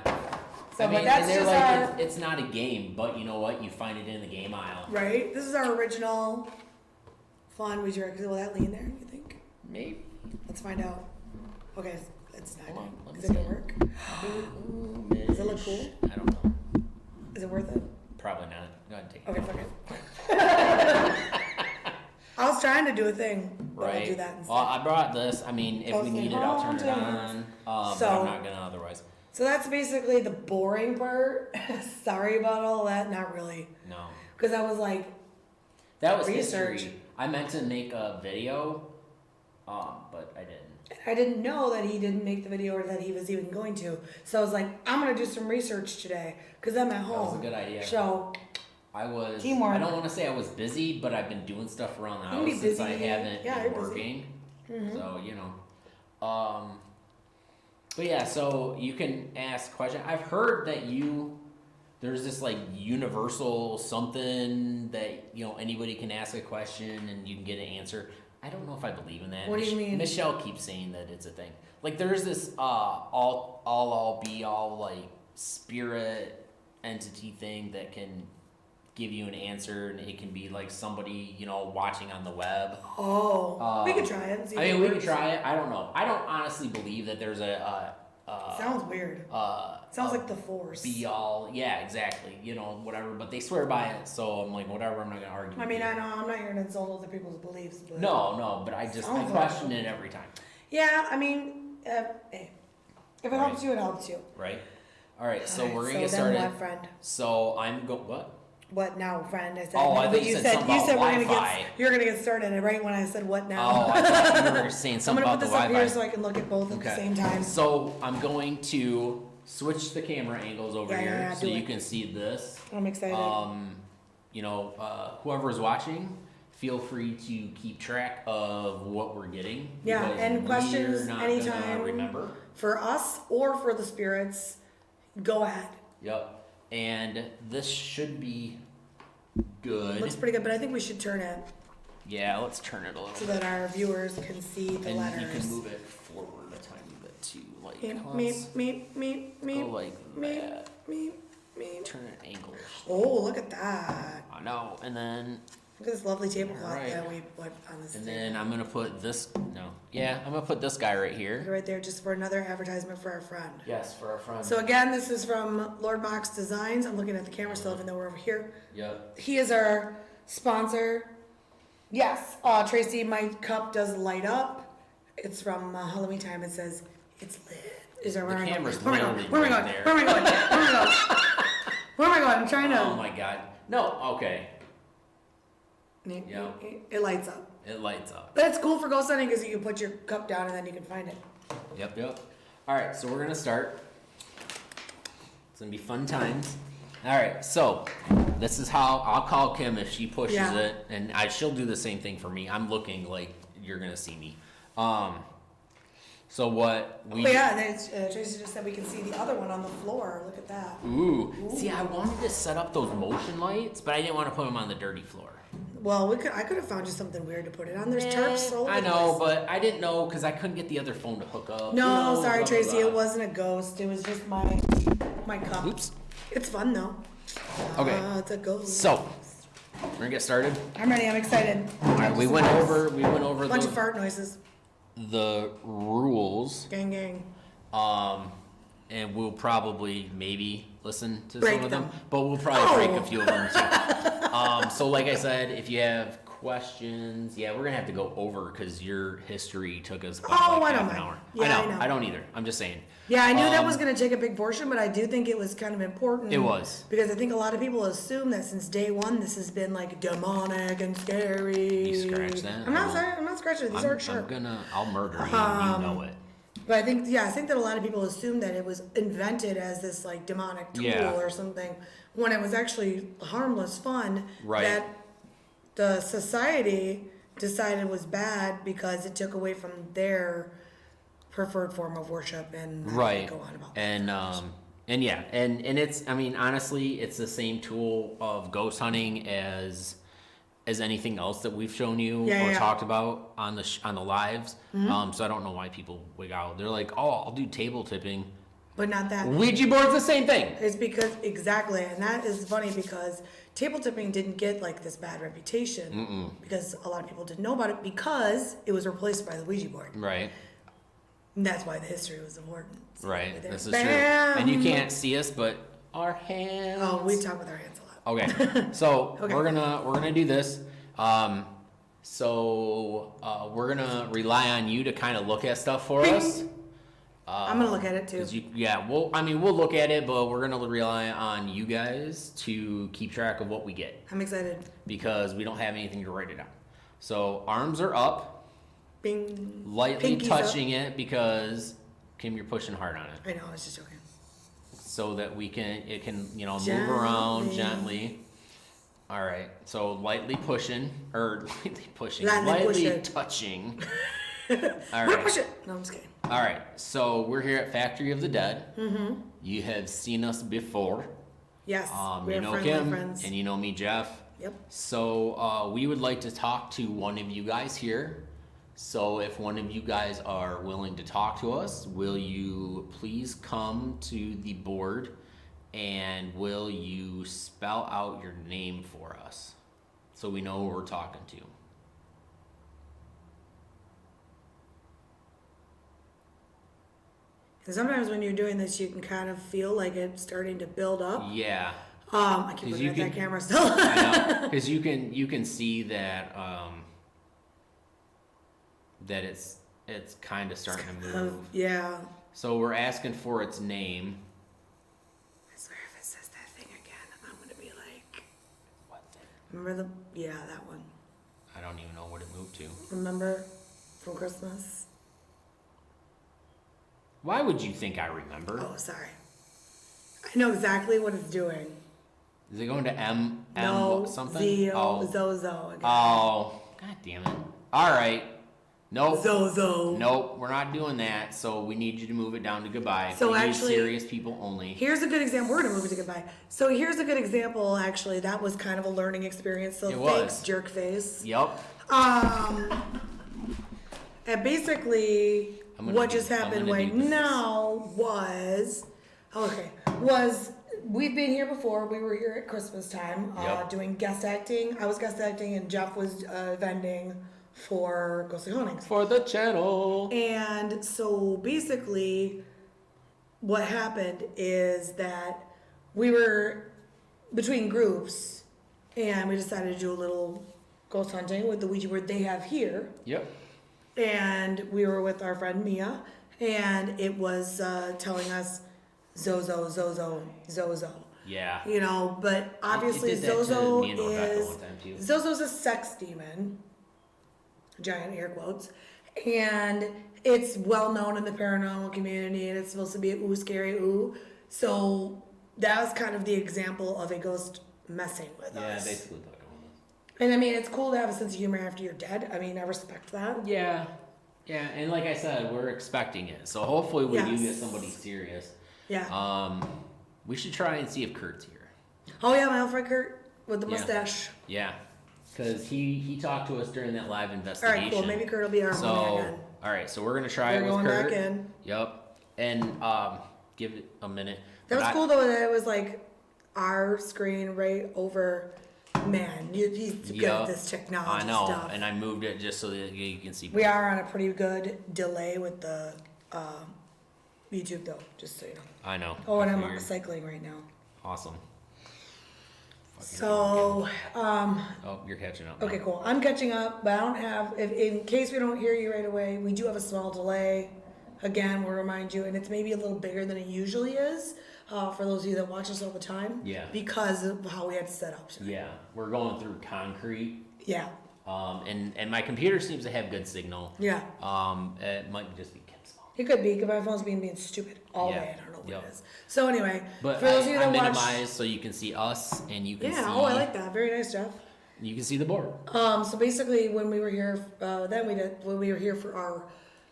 So, but that's just it's not a game, but you know what? You find it in the game aisle. Right. This is our original fun Ouija board. Will that lean there, you think? Maybe. Let's find out. Okay, it's not. Is it see. gonna work? Does it look cool? I don't know. Is it worth it? Probably not. Go ahead and take it. Okay, fuck it. I was trying to do a thing, but I'll do that instead. Well, I brought this. I mean, if we need it, I'll turn it on. But I'm not gonna otherwise. So that's basically the boring part. Sorry about all that. Not really. No. Because I was like, that was history. I meant to make a video, but I didn't. I didn't know that he didn't make the video or that he was even going to. So I was like, I'm gonna do some research today because I'm at home. That was a good idea. So I was. Teamwork. I don't want to say I was busy, but I've been doing stuff around the house since I haven't been working. Mm-hmm. So but yeah, so you can ask questions. I've heard that there's this like universal something that anybody can ask a question and you can get an answer. I don't know if I believe in that. What do you mean? Michelle keeps saying that it's a thing. Like there's this all be all like spirit entity thing that can give you an answer, and it can be like somebody watching on the web. Oh, we could try it and see. We could try it. I don't know. I don't honestly believe that there's sounds weird. Sounds like the Force. Be all, yeah, exactly. Whatever. But they swear by it, so I'm like, whatever. I'm not gonna argue. I mean, I know I'm not here to insult other people's beliefs, but no. But I question it every time. Yeah, I mean, hey, if it helps you, it helps you. Right. All right. So we're gonna get started. What, friend? So I'm what? What now, friend? I said. Oh, I thought you said something about you're gonna get started right when I said what now. Oh, I thought you were saying something about the Wi-Fi. I'm gonna put this up here so I can look at both at the same time. So I'm going to switch the camera angles over here so you can see this. I'm excited. Whoever's watching, feel free to keep track of what we're getting. Yeah, and questions anytime. Remember, for us or for the spirits, go ahead. Yep. And this should be good. Looks pretty good, but I think we should turn it. Yeah, let's turn it a little so that our viewers can see the letters. You can move it forward a tiny bit too. Like, go like that. Turn it angle. Oh, look at that. I know. And then look at this lovely tablecloth that we put on this. And then I'm gonna put this. I'm gonna put this guy right here. Right there, just for another advertisement for our friend. Yes, for our friend. So again, this is from Lord Box Designs. I'm looking at the camera still, even though we're over here. Yep. He is our sponsor. Yes, Tracy, my cup does light up. It's from Halloween time. It says it's lit. Is there? Where am I going? Where am I going? Where am I going? Where am I going? Where am I going? I'm trying to. Oh my God. No. Okay. Yeah. It lights up. It lights up. But it's cool for ghost hunting because you can put your cup down and then you can find it. Yep. All right, so we're gonna start. It's gonna be fun times. All right, so this is how I'll call Kim if she pushes it, and she'll do the same thing for me. I'm looking like you're gonna see me. So what we? Oh yeah, and Tracy just said we can see the other one on the floor. Look at that. Ooh. See, I wanted to set up those motion lights, but I didn't want to put them on the dirty floor. Well, I could have found you something weird to put it on. There's tarps all over. I know, but I didn't know because I couldn't get the other phone to hook up. No, sorry, Tracy. It wasn't a ghost. It was just my cup. Oops. It's fun though. Okay. It's a ghost. So we're gonna get started. I'm ready. I'm excited. All right, we went over a bunch of fart noises. The rules. Gang. And we'll probably maybe listen to break some of them, but we'll probably break a few of them too. So like I said, if you have questions, we're gonna have to go over because your history took us about half an hour. Yeah, I know. I don't either. I'm just saying. Yeah, I knew that was gonna take a big portion, but I do think it was kind of important. It was. Because I think a lot of people assume that since day one this has been like demonic and scary. You scratch that? I'm not scratching it. These aren't sharp. I'll murder you. You know it. But I think that a lot of people assume that it was invented as this like demonic tool or something, when it was actually harmless fun that the society decided was bad because it took away from their preferred form of worship and go on about that. And it's, I mean, honestly, it's the same tool of ghost hunting as anything else that we've shown you or talked about on the lives. Mm-hmm. So I don't know why people wig out. They're like, oh, I'll do table tipping. But not that. Ouija board's the same thing. It's because, exactly. And that is funny because table tipping didn't get like this bad reputation because a lot of people didn't know about it because it was replaced by the Ouija board. Right. And that's why the history was important. So right. This is true. And you can't see us, but our hands. Oh, we talk with our hands a lot. Okay, so we're gonna do this. We're gonna rely on you to kind of look at stuff for us. I'm gonna look at it too. We'll look at it, but we're gonna rely on you guys to keep track of what we get. I'm excited because we don't have anything to write it down. So arms are up. Bing. Lightly Pinkies touching it because Kim, you're pushing hard on it. I know. I was just joking. So that it can move around gently. All right. So lightly pushing, Lightly touching. All right. Push it. No, I'm just kidding. All right. So we're here at Factory of the Dead. Mm-hmm. You have seen us before. Yes. You know Kim, friends. and you know me, Jeff. Yep. So we would like to talk to one of you guys here. So if one of you guys are willing to talk to us, will you please come to the board and will you spell out your name for us so we know who we're talking to? And sometimes when you're doing this, you can kind of feel like it's starting to build up. Yeah. I keep looking at that camera still. I know, because you can see that that it's kind of starting to move. Yeah. So we're asking for its name. I swear if it says that thing again, I'm gonna be like, What thing? remember that one. I don't even know what it moved to. Remember from Christmas? Why would you think I remember? Oh, sorry. I know exactly what it's doing. Is it going to M No, something? Zozo again. Oh, god damn it. All right. Nope. Zozo. Nope, we're not doing that. So we need you to move it down to goodbye. So we actually, need serious people only. Here's a good example. We're gonna move it to goodbye. So here's a good example. Actually, that was kind of a learning experience. So thanks, jerk face. Yep. And basically, what just happened right now was we've been here before. We were here at Christmas time doing guest acting. I was guest acting, and Jeff was vending for Ghostly Hauntings. For the channel. And so basically, what happened is that we were between groups, and we decided to do a little ghost hunting with the Ouija board they have here. Yep. And we were with our friend Mia, and it was telling us Zozo, Zozo, Zozo. Yeah. You know, but obviously Zozo's a sex demon, giant air quotes, and it's well known in the paranormal community, and it's supposed to be ooh scary ooh. So that was kind of the example of a ghost messing with us. Yeah, basically. And I mean, it's cool to have a sense of humor after you're dead. I mean, I respect that. Yeah. Yeah, and like I said, we're expecting it. So hopefully we do get somebody serious. Yeah. We should try and see if Kurt's here. Oh yeah, my old friend Kurt with the mustache. Yeah. Because he talked to us during that live investigation. All right, cool. Maybe Kurt will be our homie again. All right, so we're going to try it with going Kurt. Back in. Yep. And give it a minute. That was cool, though, that it was like our screen right over. Man, he's good at this technology stuff. I know, and I moved it just so that you can see. We are on a pretty good delay with the YouTube, though, just so you know. I know. Oh, and I'm cycling right now. Awesome. So, oh, you're catching up. Okay, cool. I'm catching up, but I don't have, in case we don't hear you right away, we do have a small delay. Again, we'll remind you, and it's maybe a little bigger than it usually is. For those of you that watch us all the time. Yeah. Because of how we had to set up today. Yeah. We're going through concrete. Yeah. And my computer seems to have good signal. Yeah. It might just be Kim's phone. It could be, because my phone's being stupid all day. I don't know what it is. So anyway, but for those of you that watch. Minimize so you can see us and you can see. Yeah, I like that. Very nice, Jeff. You can see the board. So basically when we were here, when we were here for our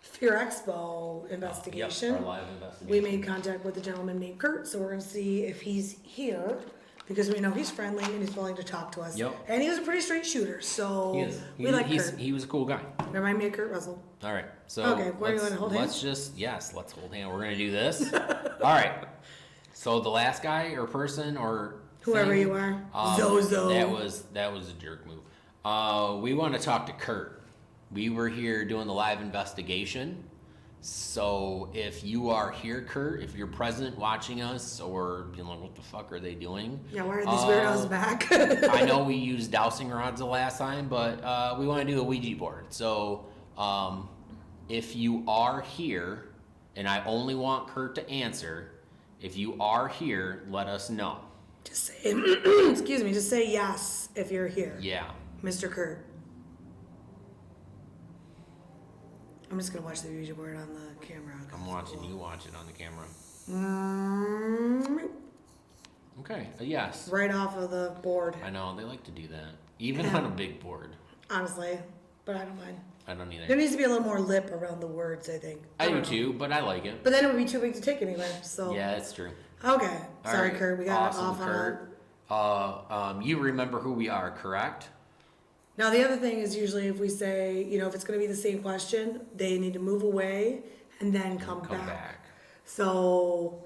Fear Expo investigation, our live investigation, we made contact with a gentleman named Kurt, so we're going to see if he's here, because we know he's friendly and he's willing to talk to us. Yep. And he was a pretty straight shooter, so we like Kurt. He was a cool guy. Remind me of Kurt Russell. All right, so okay, we're going to hold hands? Let's hold hands. We're going to do this. All right, so the last guy or person or whoever you are, Zozo. That was a jerk move. We want to talk to Kurt. We were here doing the live investigation. So if you are here, Kurt, if you're present watching us or being like, what the fuck are they doing? Yeah, why are these weirdos back? I know we used dowsing rods the last time, but we want to do a Ouija board. So if you are here, and I only want Kurt to answer, if you are here, let us know. Just say, excuse me, just say yes if you're here. Yeah. Mr. Kurt. I'm just going to watch the Ouija board on the camera. I'm watching you watch it on the camera. Okay, yes. Right off of the board. I know, they like to do that. Even on a big board. Honestly, but I don't mind. I don't either. There needs to be a little more lip around the words, I think. I do too, but I like it. But then it would be too big to take anywhere, so. Yeah, it's true. Okay. All Sorry, right. Kurt, we got Awesome, off on Kurt. You remember who we are, correct? Now, the other thing is usually if we say, if it's going to be the same question, they need to move away and then come back. So,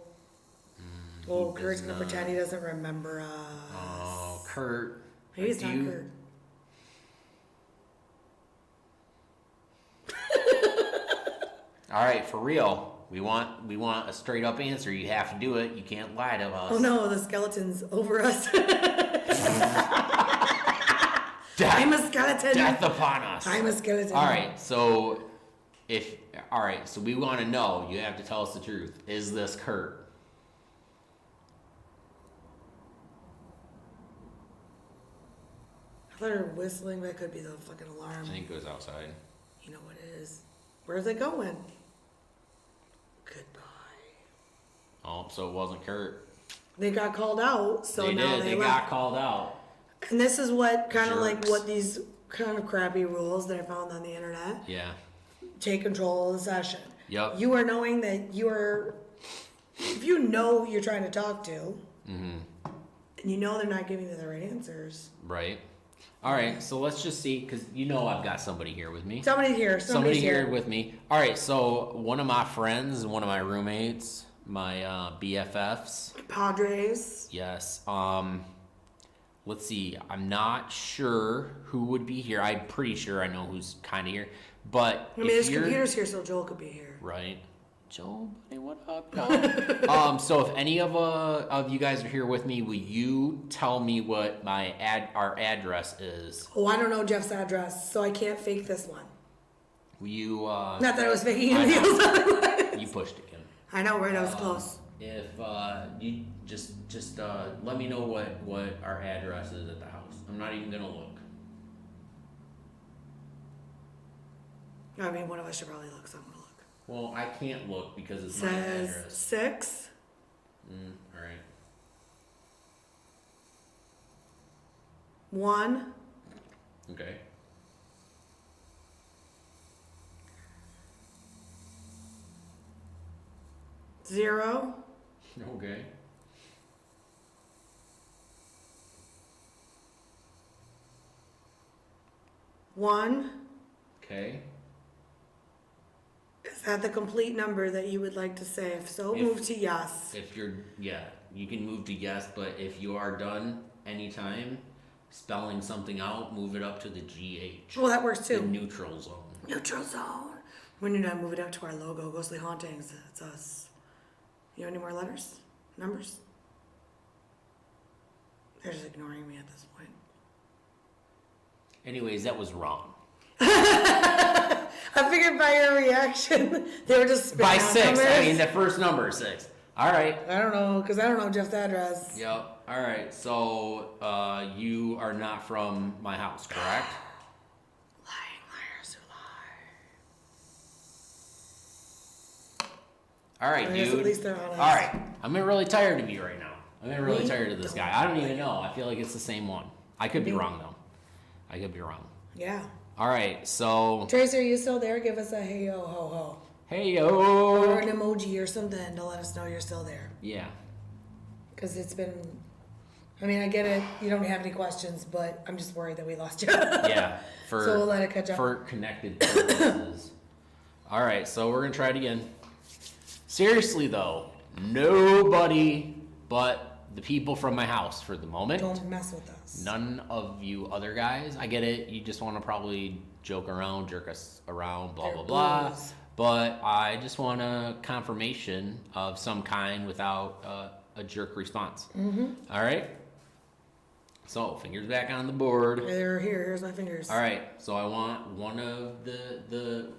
Kurt's going to pretend he doesn't remember us. Oh, Kurt. Maybe it's not Kurt. All right, for real. We want a straight up answer. You have to do it. You can't lie to us. Oh no, the skeleton's over us. I'm a skeleton. Death upon us. I'm a skeleton. All right, so we want to know. You have to tell us the truth. Is this Kurt? I thought you were whistling. That could be the fucking alarm. I think it goes outside. You know what it is. Where's it going? Goodbye. Oh, so it wasn't Kurt. They got called out, so now they got called out. And this is what kind of like what these kind of crappy rules that I found on the internet. Yeah. Take control of the session. Yep. You are knowing that if you know who you're trying to talk to, and you know they're not giving you the right answers. Right. All right, so let's just see, because I've got somebody here with me. Somebody here with me. All right, so one of my friends, one of my roommates, my BFFs. Padres. Yes. Let's see. I'm not sure who would be here. I'm pretty sure I know who's kind of here. But I mean, his computer's here, so Joel could be here. Right. Joel, buddy, what up, Joel? So if any of you guys are here with me, will you tell me what our address is? Oh, I don't know Jeff's address, so I can't fake this one. Will you? Not that I was faking anything else. You pushed it, Kim. I know, right? I was close. If you just let me know what our address is at the house. I'm not even gonna look. I mean, one of us should probably look, so I'm gonna look. Well, I can't look because it's my address. 6. All right. 1. Okay. 0. Okay. 1. Okay. Is that the complete number that you would like to say? If so, move to yes. If you're, you can move to yes, but if you are done anytime spelling something out, move it up to the GH. Oh, that works too. The neutral zone. Neutral zone. When you're done, move it up to our logo, Ghostly Hauntings. It's us. You have any more letters? Numbers? They're just ignoring me at this point. Anyways, that was wrong. I figured by your reaction, they were just by 6. numbers. I mean, the first number is 6. All right. I don't know, because I don't know Jeff's address. Yep. All right. So you are not from my house, correct? Lying liars who lie. All right, I guess dude. at least they're honest. All right. I'm really tired of you right now. I'm really tired of this guy. I don't even know. I feel like it's the same one. I could be wrong, though. I could be wrong. Yeah. All right, so... Tracy, are you still there? Give us a hey-yo, ho-ho. Hey-yo! Or an emoji or something to let us know you're still there. Yeah. Because it's been... I mean, I get it. You don't have any questions, but I'm just worried that we lost you. Yeah. So we'll let it catch up. For connected purposes. All right, so we're going to try it again. Seriously, though, nobody but the people from my house for the moment. Don't mess with us. None of you other guys. I get it. You just want to probably joke around, jerk us around, blah, blah, blah. But I just want a confirmation of some kind without a jerk response. Mm-hmm. All right? So, fingers back on the board. They're here. Here's my fingers. All right. So, I want one of the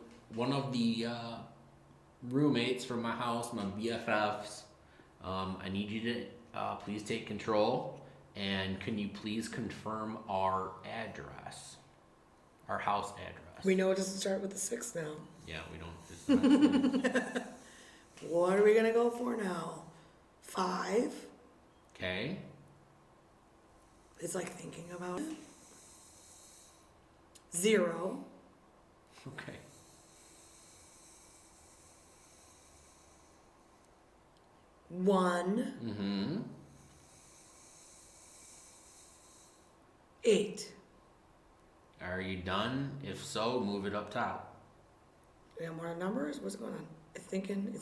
roommates from my house, my BFFs. I need you to please take control, and can you please confirm our address, our house address? We know it doesn't start with the 6 now. Yeah, we don't. What are we gonna go for now? 5. Okay. It's like thinking about it. 0. Okay. 1. Mm-hmm. 8. Are you done? If so, move it up top. We got more numbers? What's going on? It's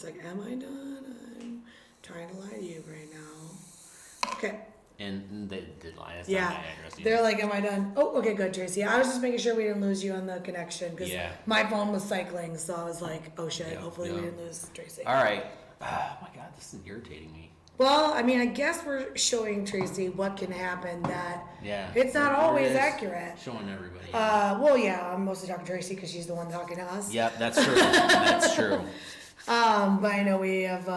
like, am I done? I'm trying to lie to you right now. Okay. And they did lie. That's Yeah. not my address either. They're like, am I done? Oh, okay, good, Tracy. I was just making sure we didn't lose you on the connection because my phone was cycling, so I was like, oh shit, hopefully we didn't lose Tracy. All right. Oh my God, this is irritating me. Well, I mean, I guess we're showing Tracy what can happen that it's not It always is accurate. Showing everybody. Well, yeah, I'm mostly talking to Tracy because she's the one talking to us. Yep, that's true. That's true. But I know we have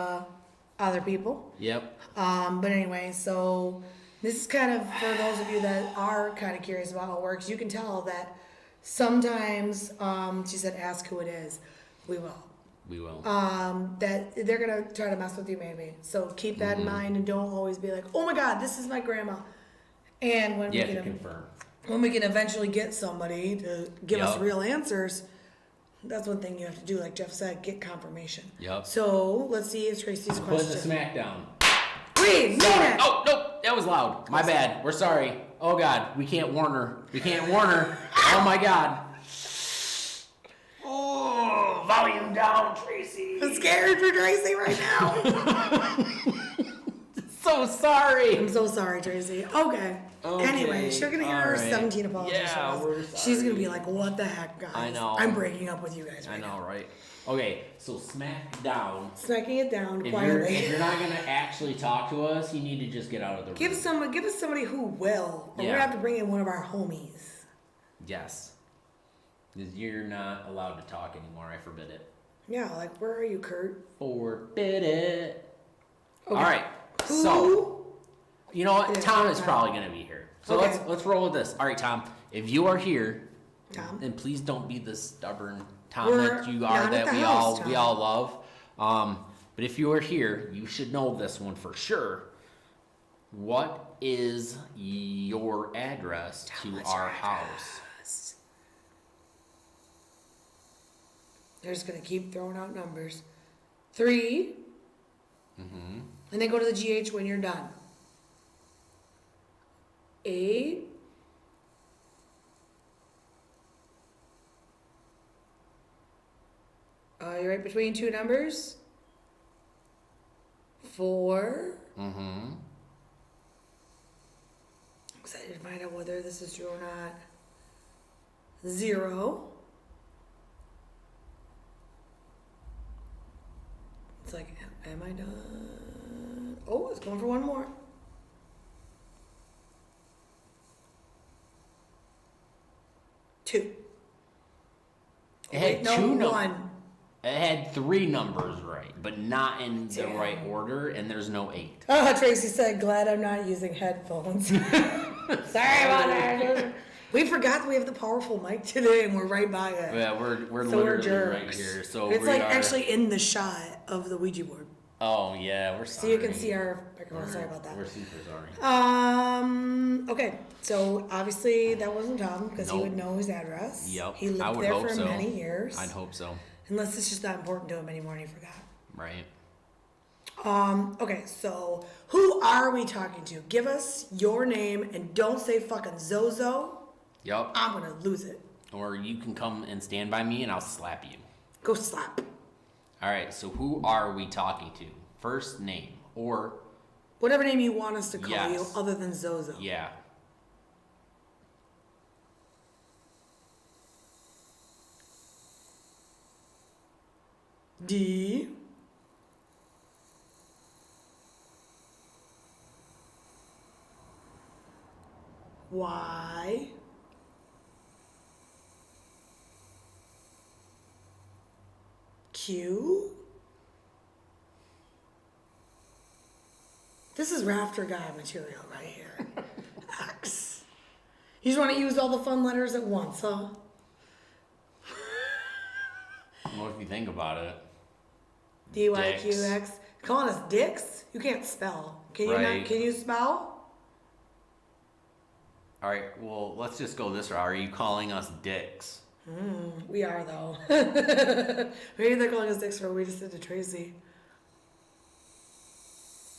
other people. Yep. But anyway, so this is kind of for those of you that are kind of curious about how it works. You can tell that sometimes, she said, ask who it is. We will. We will. That they're gonna try to mess with you maybe. So keep that in mind and don't always be like, oh my God, this is my grandma. And when we can eventually get somebody to give us real answers, that's one thing you have to do. Like Jeff said, get confirmation. Yep. So let's see if Tracy's question. Put the smack down. Wait, sorry. Oh no, that was loud. My bad. We're sorry. Oh God, we can't warn her. We can't warn her. Oh my God. Oh, volume down, Tracy. I'm scared for Tracy right now. So sorry. I'm so sorry, Tracy. Okay. Anyway, she's gonna hear her 17 apologies. Yeah, we're sorry. She's gonna be like, what the heck, guys? I know. I'm breaking up with you guys right now. Right? Okay, so smack down. Smacking it down if quietly. If you're not gonna actually talk to us, you need to just get out of the room. Give us somebody who will. Or we're gonna have to bring in one of our homies. Yes. You're not allowed to talk anymore. I forbid it. Yeah, like where are you, Kurt? Forbid it. Okay. All right. Who? So, you know what? Tom is probably gonna be here. So let's roll with this. All right, Tom. If you are here, then please don't be the stubborn Tom that you are that we all love. But if you are here, you should know this one for sure. What is your address to our house? They're just gonna keep throwing out numbers. 3. Mm-hmm. And then go to the GH when you're done. 8. You're right between 2 numbers. 4. Mm-hmm. I'm excited to find out whether this is true or not. 0. It's like, am I done? Oh, it's going for one more. 2. It had two numbers. 1. It had 3 numbers right, but not in the right order, and there's no 8. Oh, Tracy said, glad I'm not using headphones. Sorry about that. We forgot that we have the powerful mic today, and we're right by it. Yeah, we're literally right here. So it's like actually in the shot of the Ouija board. Oh yeah, we're sorry. So you can see our microphone. Sorry about that. We're super sorry. Okay. So obviously that wasn't Tom because he would know his address. Yep. He lived there for many years. I'd hope so. Unless it's just not important to him anymore and he forgot. Right. Okay, so who are we talking to? Give us your name and don't say fucking Zozo. Yep. I'm gonna lose it. Or you can come and stand by me and I'll slap you. Go slap. All right, so who are we talking to? First name or... whatever name you want us to call you other than Zozo. Yeah. D. Y. Q. This is rafter guy material right here. X. You just want to use all the fun letters at once, huh? Well, if you think about it. D-Y-Q-X. Calling us dicks? You can't spell. Can you not? Can you spell? All right, well, let's just go this route. Are you calling us dicks? We are, though. Maybe they're calling us dicks for what we just did to Tracy.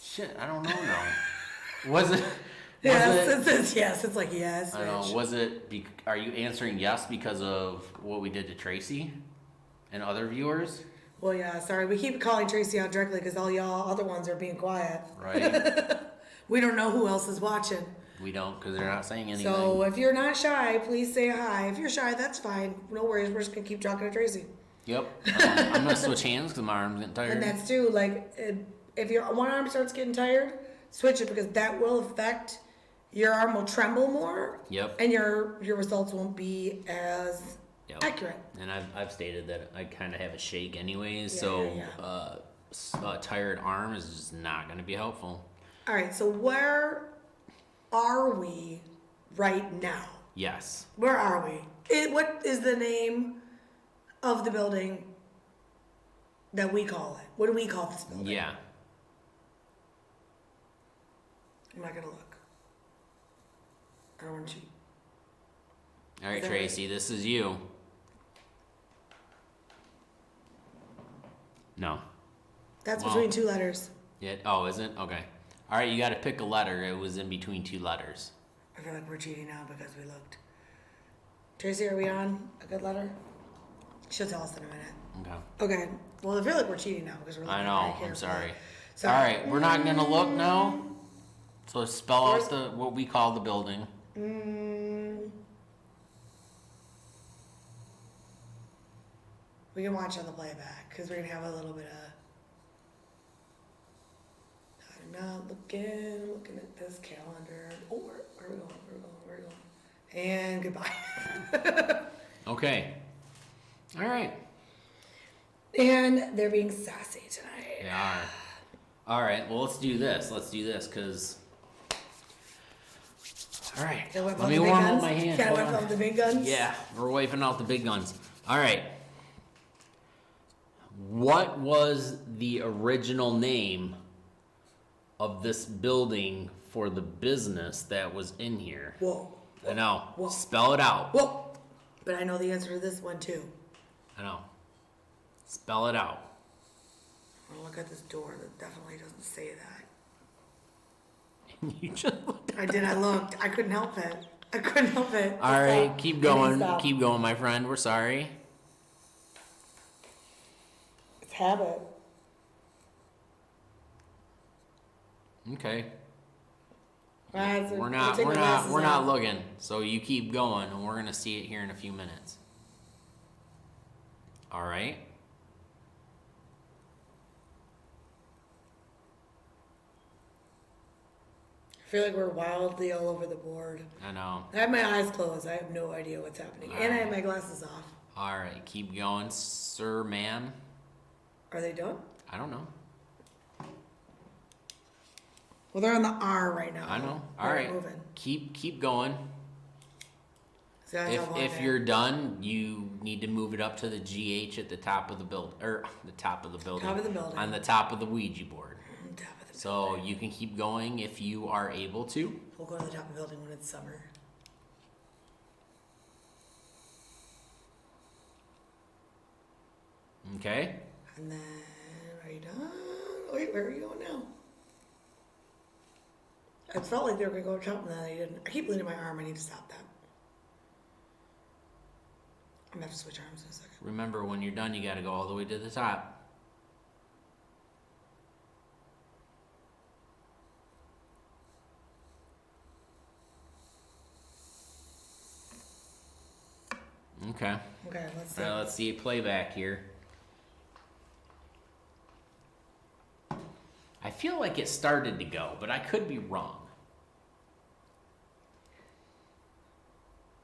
Shit, I don't know now. Was it? Yes, it's like yes. I don't know. Was it? Are you answering yes because of what we did to Tracy and other viewers? Well, yeah. Sorry, we keep calling Tracy out directly because all y'all other ones are being quiet. Right. We don't know who else is watching. We don't because they're not saying anything. So if you're not shy, please say hi. If you're shy, that's fine. No worries. We're just gonna keep talking to Tracy. Yep. I'm gonna switch hands because my arm's getting tired. And that's too. Like, if your one arm starts getting tired, switch it because that will affect. Your arm will tremble more. Yep. And your results won't be as accurate. And I've stated that I kind of have a shake anyways, so a tired arm is just not going to be helpful. All right, so where are we right now? Yes. Where are we? What is the name of the building that we call it? What do we call this building? Yeah. I'm not going to look. I don't want to cheat. All right, Tracy, this is you. No. That's between two letters. Yeah. Oh, is it? Okay. All right, you got to pick a letter. It was in between two letters. I feel like we're cheating now because we looked. Tracy, are we on a good letter? She'll tell us in a minute. Okay. Okay. Well, I feel like we're cheating now because we're looking. I know. I'm sorry. All right, we're not going to look now. So spell out what we call the building. We can watch on the playback because we're gonna have a little bit of. I'm not looking. I'm looking at this calendar. Oh, where are we going? Where are we going? And goodbye. Okay. All right. And they're being sassy tonight. They are. All right. Well, let's do this. Because. All right. Let me warm up my hands. Can I wipe out the big guns? Yeah, we're wiping out the big guns. All right. What was the original name of this building for the business that was in here? Whoa. I know. Whoa. Spell it out. Whoa. But I know the answer to this one too. I know. Spell it out. I'm gonna look at this door that definitely doesn't say that. You just looked at I looked. I couldn't help it. All right, keep going. Keep going, my friend. We're sorry. It's habit. Okay. Right, so we're not looking. So you keep going, and we're gonna see it here in a few minutes. All right. I feel like we're wildly all over the board. I know. I have my eyes closed. I have no idea what's happening. And I have my glasses off. All right, keep going, sir, ma'am. Are they done? I don't know. Well, they're on the R right now. I know. All right. Moving. Keep going. So If you're done, you need to move it up to the GH at the top of the building, or the top of the building. Top of the building. On the top of the Ouija board. Top of the So building. you can keep going if you are able to. We'll go to the top of the building when it's summer. Okay. And then, are you done? Wait, where are you going now? It felt like they were going to go up top and then they didn't. I keep bleeding my arm. I need to stop that. I'm going to have to switch arms in a second. Remember, when you're done, you got to go all the way to the top. Okay. Okay, let's see. All right, let's see a playback here. I feel like it started to go, but I could be wrong.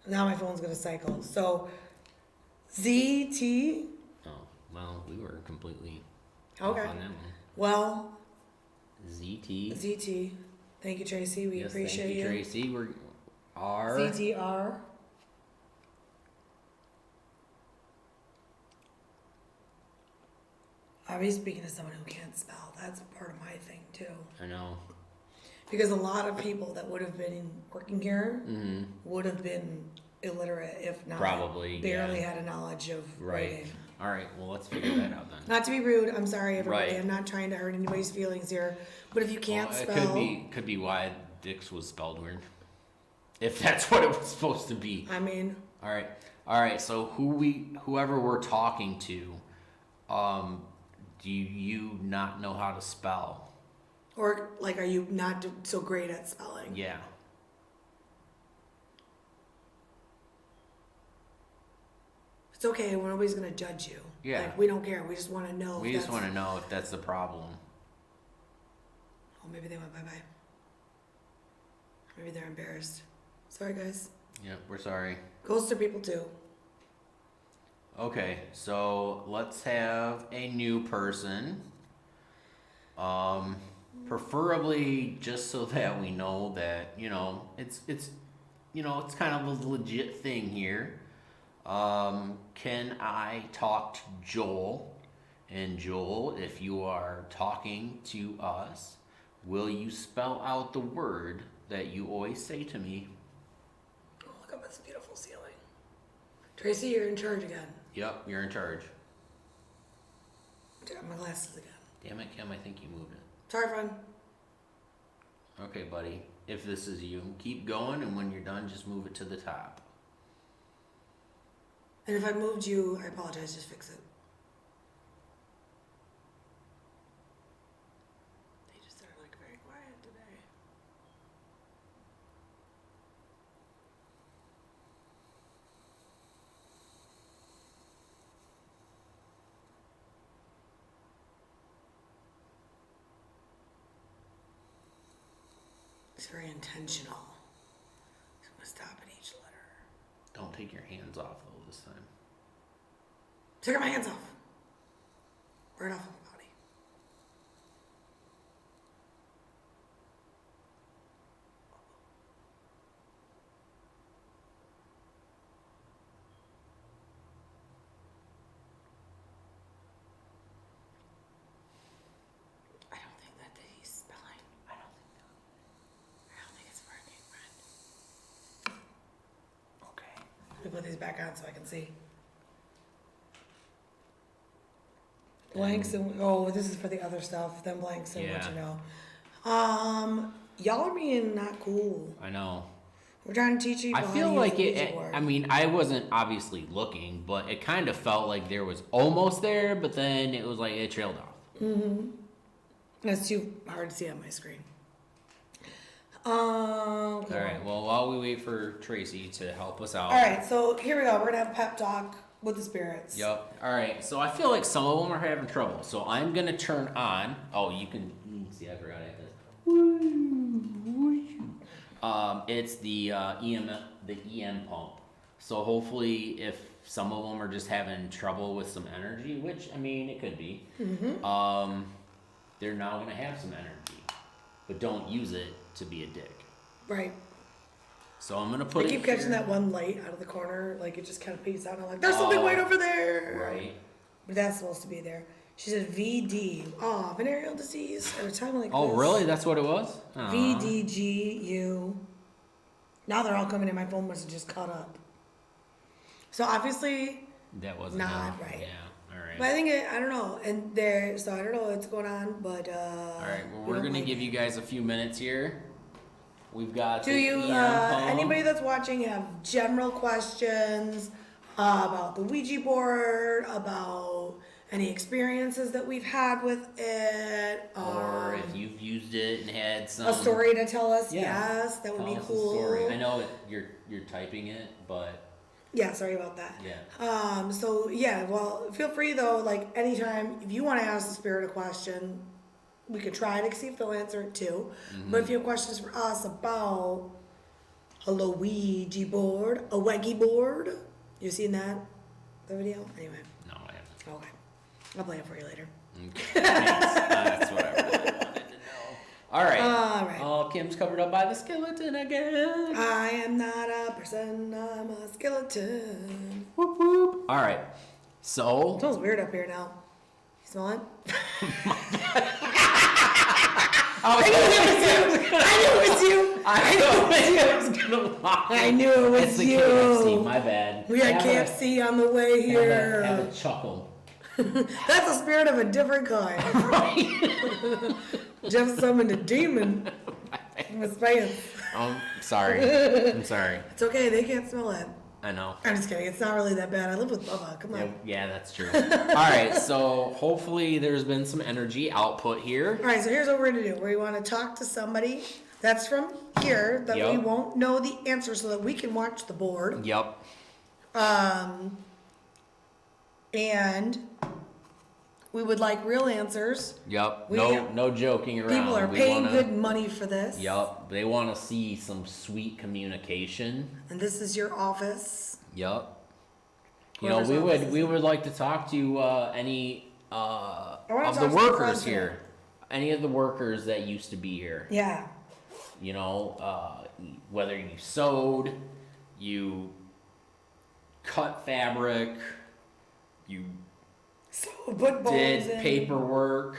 Now my phone's going to cycle. So, ZT. Oh, well, we were completely Okay. off on that one. Well, ZT. ZT. Thank you, Tracy. We appreciate thank you, Tracy. We're R. ZTR. I'll be speaking to someone who can't spell. That's part of my thing, too. I know. Because a lot of people that would have been working here would have been illiterate, if not barely had a knowledge of writing. All right, well, let's figure that out then. Not to be rude, I'm sorry, everybody. Right. I'm not trying to hurt anybody's feelings here. But if you can't spell... It could be why Dix was spelled weird. If that's what it was supposed to be. I mean... All right, so whoever we're talking to, do you not know how to spell? Or, like, are you not so great at spelling? Yeah. It's okay. Nobody's going to judge you. Yeah. Like, we don't care. We just want to know. We just want to know if that's the problem. Oh, maybe they went bye-bye. Maybe they're embarrassed. Sorry, guys. Yep, we're sorry. Goes to people, too. Okay, so let's have a new person. Preferably just so that we know that, it's kind of a legit thing here. Can I talk to Joel? And Joel, if you are talking to us, will you spell out the word that you always say to me? Oh, look up this beautiful ceiling. Tracy, you're in charge again. Yep, you're in charge. I got my glasses again. Damn it, Kim, I think you moved it. Sorry, friend. Okay, buddy. If this is you, keep going, and when you're done, just move it to the top. And if I moved you, I apologize. Just fix it. They just are like very quiet today. It's very intentional. I'm gonna stop at each letter. Don't take your hands off though this time. Take my hands off. Right off of my body. I don't think that he's spelling. I don't think it's working, friend. Okay. Let me put these back on so I can see. Blanks and this is for the other stuff. Then blanks and what you know. Y'all are being not cool. I know. We're trying to teach you. I feel like it. I mean, I wasn't obviously looking, but it kind of felt like there was almost there, but then it was like it trailed off. Mm-hmm. That's too hard to see on my screen. All right. Well, while we wait for Tracy to help us out. All right. So here we go. We're gonna have a pep talk with the spirits. Yep. All right. So I feel like some of them are having trouble. So I'm gonna turn on. Oh, you can see. I forgot I had this. It's the EM pump. So hopefully, if some of them are just having trouble with some energy, which I mean it could be, they're now gonna have some energy, but don't use it to be a dick. Right. So I'm gonna put. I keep catching that one light out of the corner, like it just kind of peeks out. And I'm like, there's something right over there. Right. But that's supposed to be there. She said VD. Oh, venereal disease at a time like this. Oh, really? That's what it was? VDGU. Now they're all coming in. My phone must have just caught up. So obviously, that wasn't not right. Yeah. All right. But I think I don't know, and so I don't know what's going on, but all right. Well, we're gonna give you guys a few minutes here. We've got. Do you anybody that's watching have general questions about the Ouija board, about any experiences that we've had with it, or if you've used it and had some a story to tell us? Yeah. Yes, that would be cool. A story. I know you're typing it, but. Yeah, sorry about that. Yeah. So yeah, well, feel free though, like anytime if you want to ask the spirit a question, we could try to see if they'll answer it too. Mm-hmm. But if you have questions for us about a Ouija board, a Ouija board, you seen that the video? Anyway. No, I haven't. Okay, I'll play it for you later. Okay. That's what I really wanted to know. All right. Oh, Kim's covered up by the skeleton again. I am not a person, I'm a skeleton. Whoop whoop. All right. So. It smells weird up here now. You smell it? it was you. I knew it was it's the you. KFC, my bad. We got KFC on the way here. Have a chuckle. That's a spirit of a different kind. Right. Jeff summoned a demon from his pants. Sorry. I'm sorry. It's okay, they can't smell it. I know. I'm just kidding. It's not really that bad. I live with Bubba. Come on. Yeah, that's true. All right, so hopefully there's been some energy output here. All right, so here's what we're going to do. We want to talk to somebody that's from here that we won't know the answer so that we can watch the board. Yep. And we would like real answers. Yep. No joking around. People are paying good money for this. Yep. They want to see some sweet communication. And this is your office. Yep. You know, we would like to talk to any of the workers here. Any of the workers that used to be here. Yeah. You know, whether you sewed, you cut fabric, you did paperwork.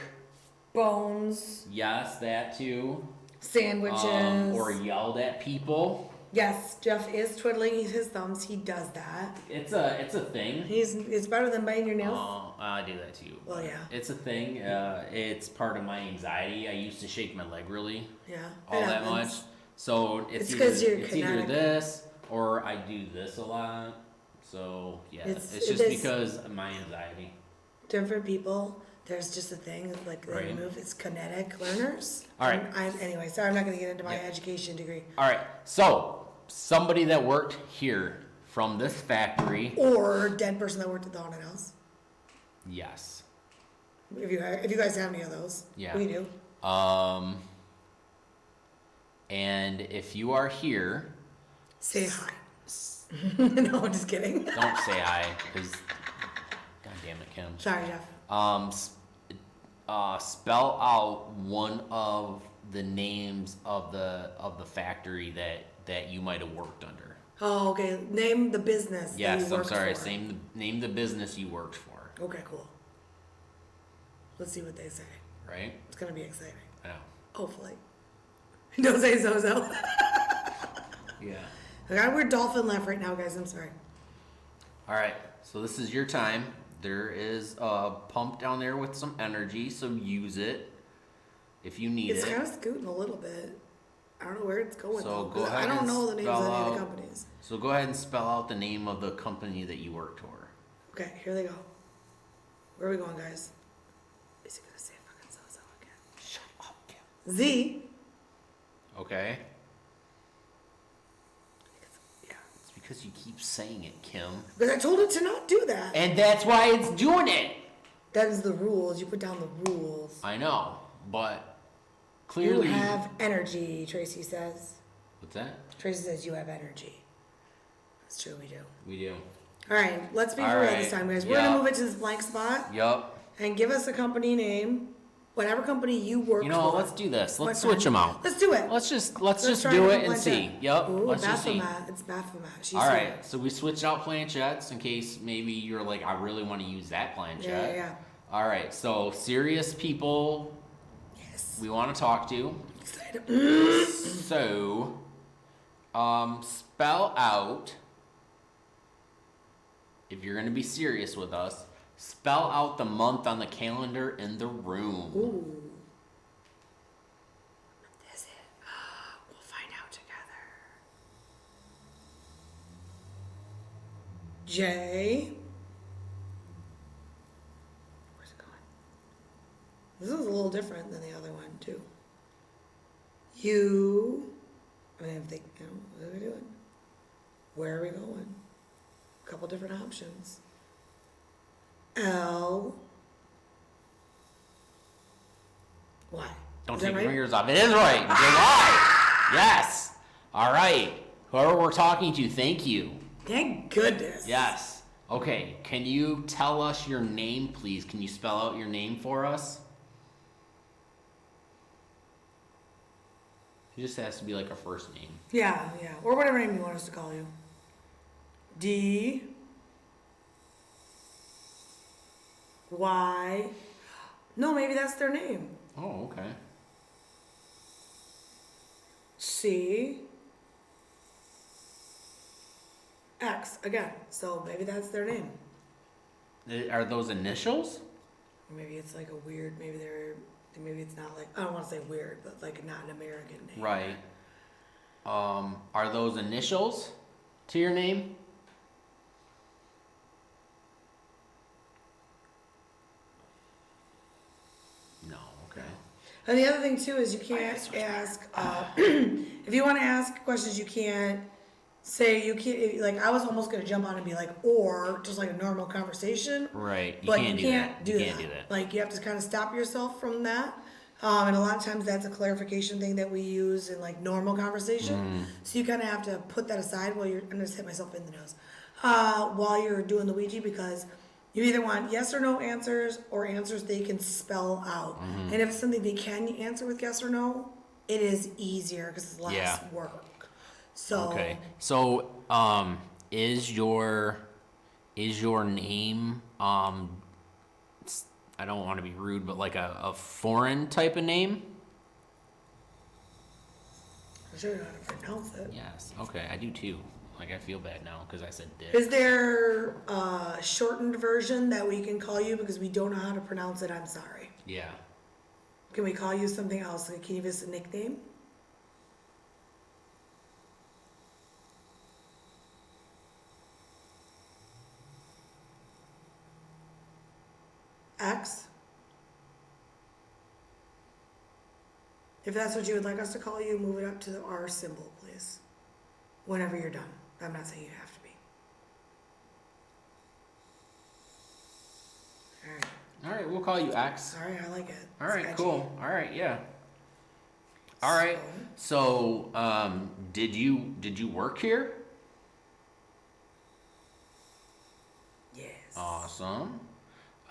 Bones. Yes, that too. Sandwiches. Or yelled at people. Yes, Jeff is twiddling his thumbs. He does that. It's a thing. It's better than biting your nails. Oh, I do that too. Well, yeah. It's a thing. It's part of my anxiety. I used to shake my leg really. Yeah. All that much. So it's either this or I do this a lot. So yeah, it's just because of my anxiety. Different people. There's just a thing like they move. It's kinetic learners. All right. Anyway, sorry, I'm not going to get into my education degree. All right. So somebody that worked here from this factory, or a dead person that worked at the haunted house. Yes. If you guys have any of those, yeah, we do. And if you are here, say hi. No, I'm just kidding. Don't say hi, because God damn it, Kim. Sorry, Jeff. Spell out one of the names of the factory that you might have worked under. Oh, okay. Name the business. Yes, I'm sorry. Name the business you worked for. Okay, cool. Let's see what they say. Right? It's gonna be exciting. I know. Hopefully. Don't say so. Yeah. I got a weird dolphin laugh right now, guys. I'm sorry. All right. So this is your time. There is a pump down there with some energy, so use it if you need it. It's kind of scooting a little bit. I don't know where it's going. So go ahead. I don't know the names of any of the companies. So go ahead and spell out the name of the company that you worked for. Okay, here they go. Where are we going, guys? Is he gonna say fucking so again? Shut up, Kim. Z. Okay. Yeah, it's because you keep saying it, Kim. Because I told it to not do that. And that's why it's doing it. That is the rules. You put down the rules. I know, but clearly you have energy, Tracy says. What's that? Tracy says you have energy. That's true, we do. We do. All right, let's be for real this time, guys. We're going to move it to this blank spot. Yup. And give us a company name. Whatever company you work for. You know, let's do this. Let's switch them out. Let's do it. Let's just do it and see. Yep. Ooh, let's just see. It's Baphomet. All right. So we switched out planchettes in case maybe you're like, I really want to use that planchette. Yeah. All right. So serious people. Yes. We want to talk to. Excited. So, spell out. If you're gonna be serious with us, spell out the month on the calendar in the room. Ooh. What is it? We'll find out together. J. Where's it going? This is a little different than the other one, too. U. I mean, what are we doing? Where are we going? A couple different options. L. Y. Don't take your fingers off. It is right. Y. Yes. All right. Whoever we're talking to, thank you. Thank goodness. Yes. Okay. Can you tell us your name, please? Can you spell out your name for us? It just has to be like a first name. Yeah. Or whatever name you want us to call you. D. Y. No, maybe that's their name. Oh, okay. See? X again. So maybe that's their name. Are those initials? Or maybe it's like a weird, maybe it's not like, I don't want to say weird, but like not an American name. Right. Are those initials to your name? No, okay. And the other thing too is you can't ask, if you want to ask questions, you can't say, you can't, like, I was almost going to jump on and be like, or just like a normal conversation. Right. But you can't do that. Like, you have to kind of stop yourself from that. And a lot of times that's a clarification thing that we use in like normal conversation. So you kind of have to put that aside while I'm going to hit myself in the nose, while you're doing the Ouija, because you either want yes or no answers or answers they can spell out. And if it's something they can answer with yes or no, it is easier because it's less work. So okay. So is your name I don't want to be rude, but like a foreign type of name? I'm sure you know how to pronounce it. Yes. Okay, I do too. Like, I feel bad now because I said dick. Is there a shortened version that we can call you because we don't know how to pronounce it? I'm sorry. Yeah. Can we call you something else? Like, can you give us a nickname? X? If that's what you would like us to call you, move it up to the R symbol, please. Whenever you're done. I'm not saying you have to be. Alright. All right, we'll call you X. Alright, I like it. All right, Sketchy. cool. All right, yeah. All right. So, did you work here? Yes. Awesome.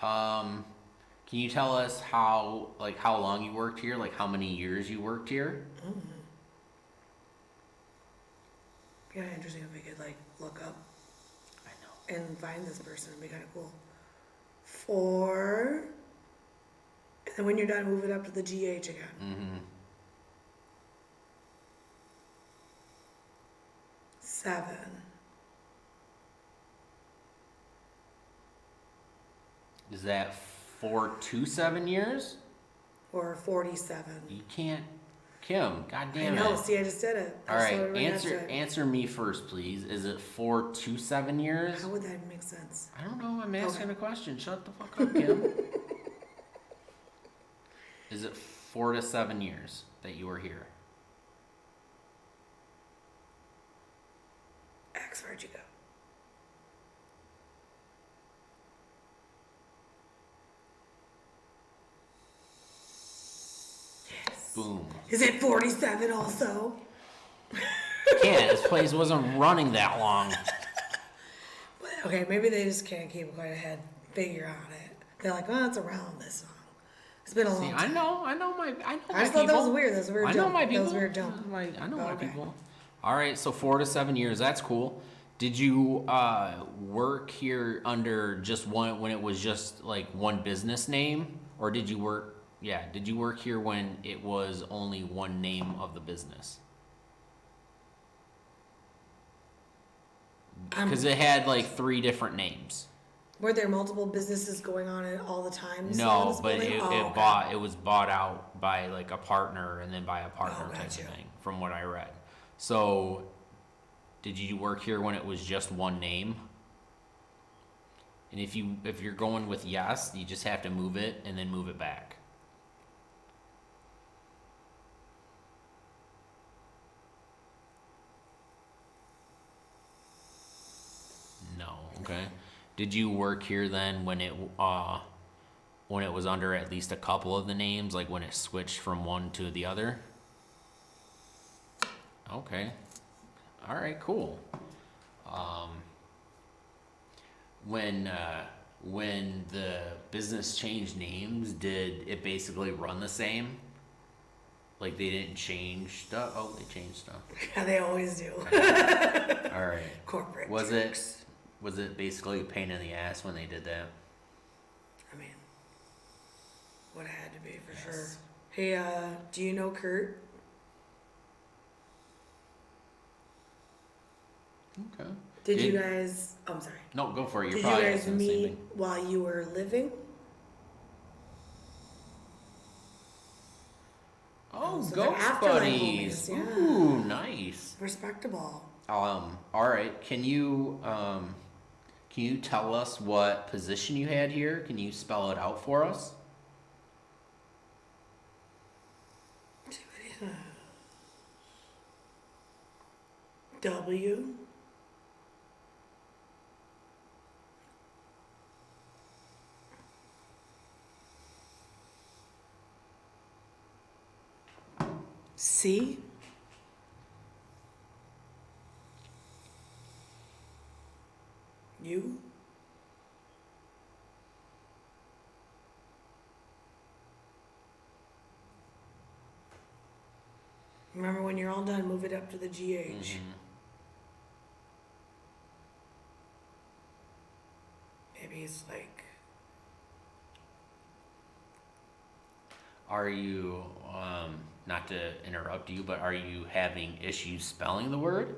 Can you tell us how long you worked here? Like, how many years you worked here? Yeah, interesting if we could like look up I know. and find this person. It'd be kind of cool. 4. And then when you're done, move it up to the GH again. 7. Is that 427 years? Or 47. You can't, Kim. God damn it. I know. See, I just did it. All right, answer me first, please. Is it 427 years? How would that make sense? I don't know. I'm asking a question. Shut the fuck up, Kim. Is it 4 to 7 years that you were here? X, where'd you go? Yes. Boom. Is it 47 also? Can't. This place wasn't running that long. Okay, maybe they just can't keep quite a head figure on it. They're like, well, it's around this long. It's been a long time. I know my I just thought that was weird. That was a weird I jump. know my people. That was a weird jump. I know my Okay. people. All right, so 4 to 7 years. That's cool. Did you work here under just one when it was just like one business name, or did you work? Yeah, did you work here when it was only one name of the business? Because it had like 3 different names. Were there multiple businesses going on at all the time? No, but it was bought out by like a partner and then by a partner type of thing, from what I read. So, did you work here when it was just one name? And if you're going with yes, you just have to move it and then move it back. No, okay. Did you work here then when it was under at least a couple of the names, like when it switched from one to the other? Okay. All right, cool. When the business changed names, did it basically run the same? Like they didn't change stuff? Oh, they changed stuff. Yeah, they always do. All right. Corporate. Was it basically a pain in the ass when they did that? I mean, would have had to be for sure. Hey, do you know Kurt? Okay. Did you guys? Oh, I'm sorry. No, go for it. You're Did probably you guys asking the same meet thing. while you were living? Oh, So they're ghost afterlife buddies. homies. Yeah. Ooh, nice. Respectable. All right. Can you tell us what position you had here? Can you spell it out for us? W. C. U. Remember, when you're all done, move it up to the GH. Mm-hmm. Maybe it's like. Are you, not to interrupt you, but are you having issues spelling the word?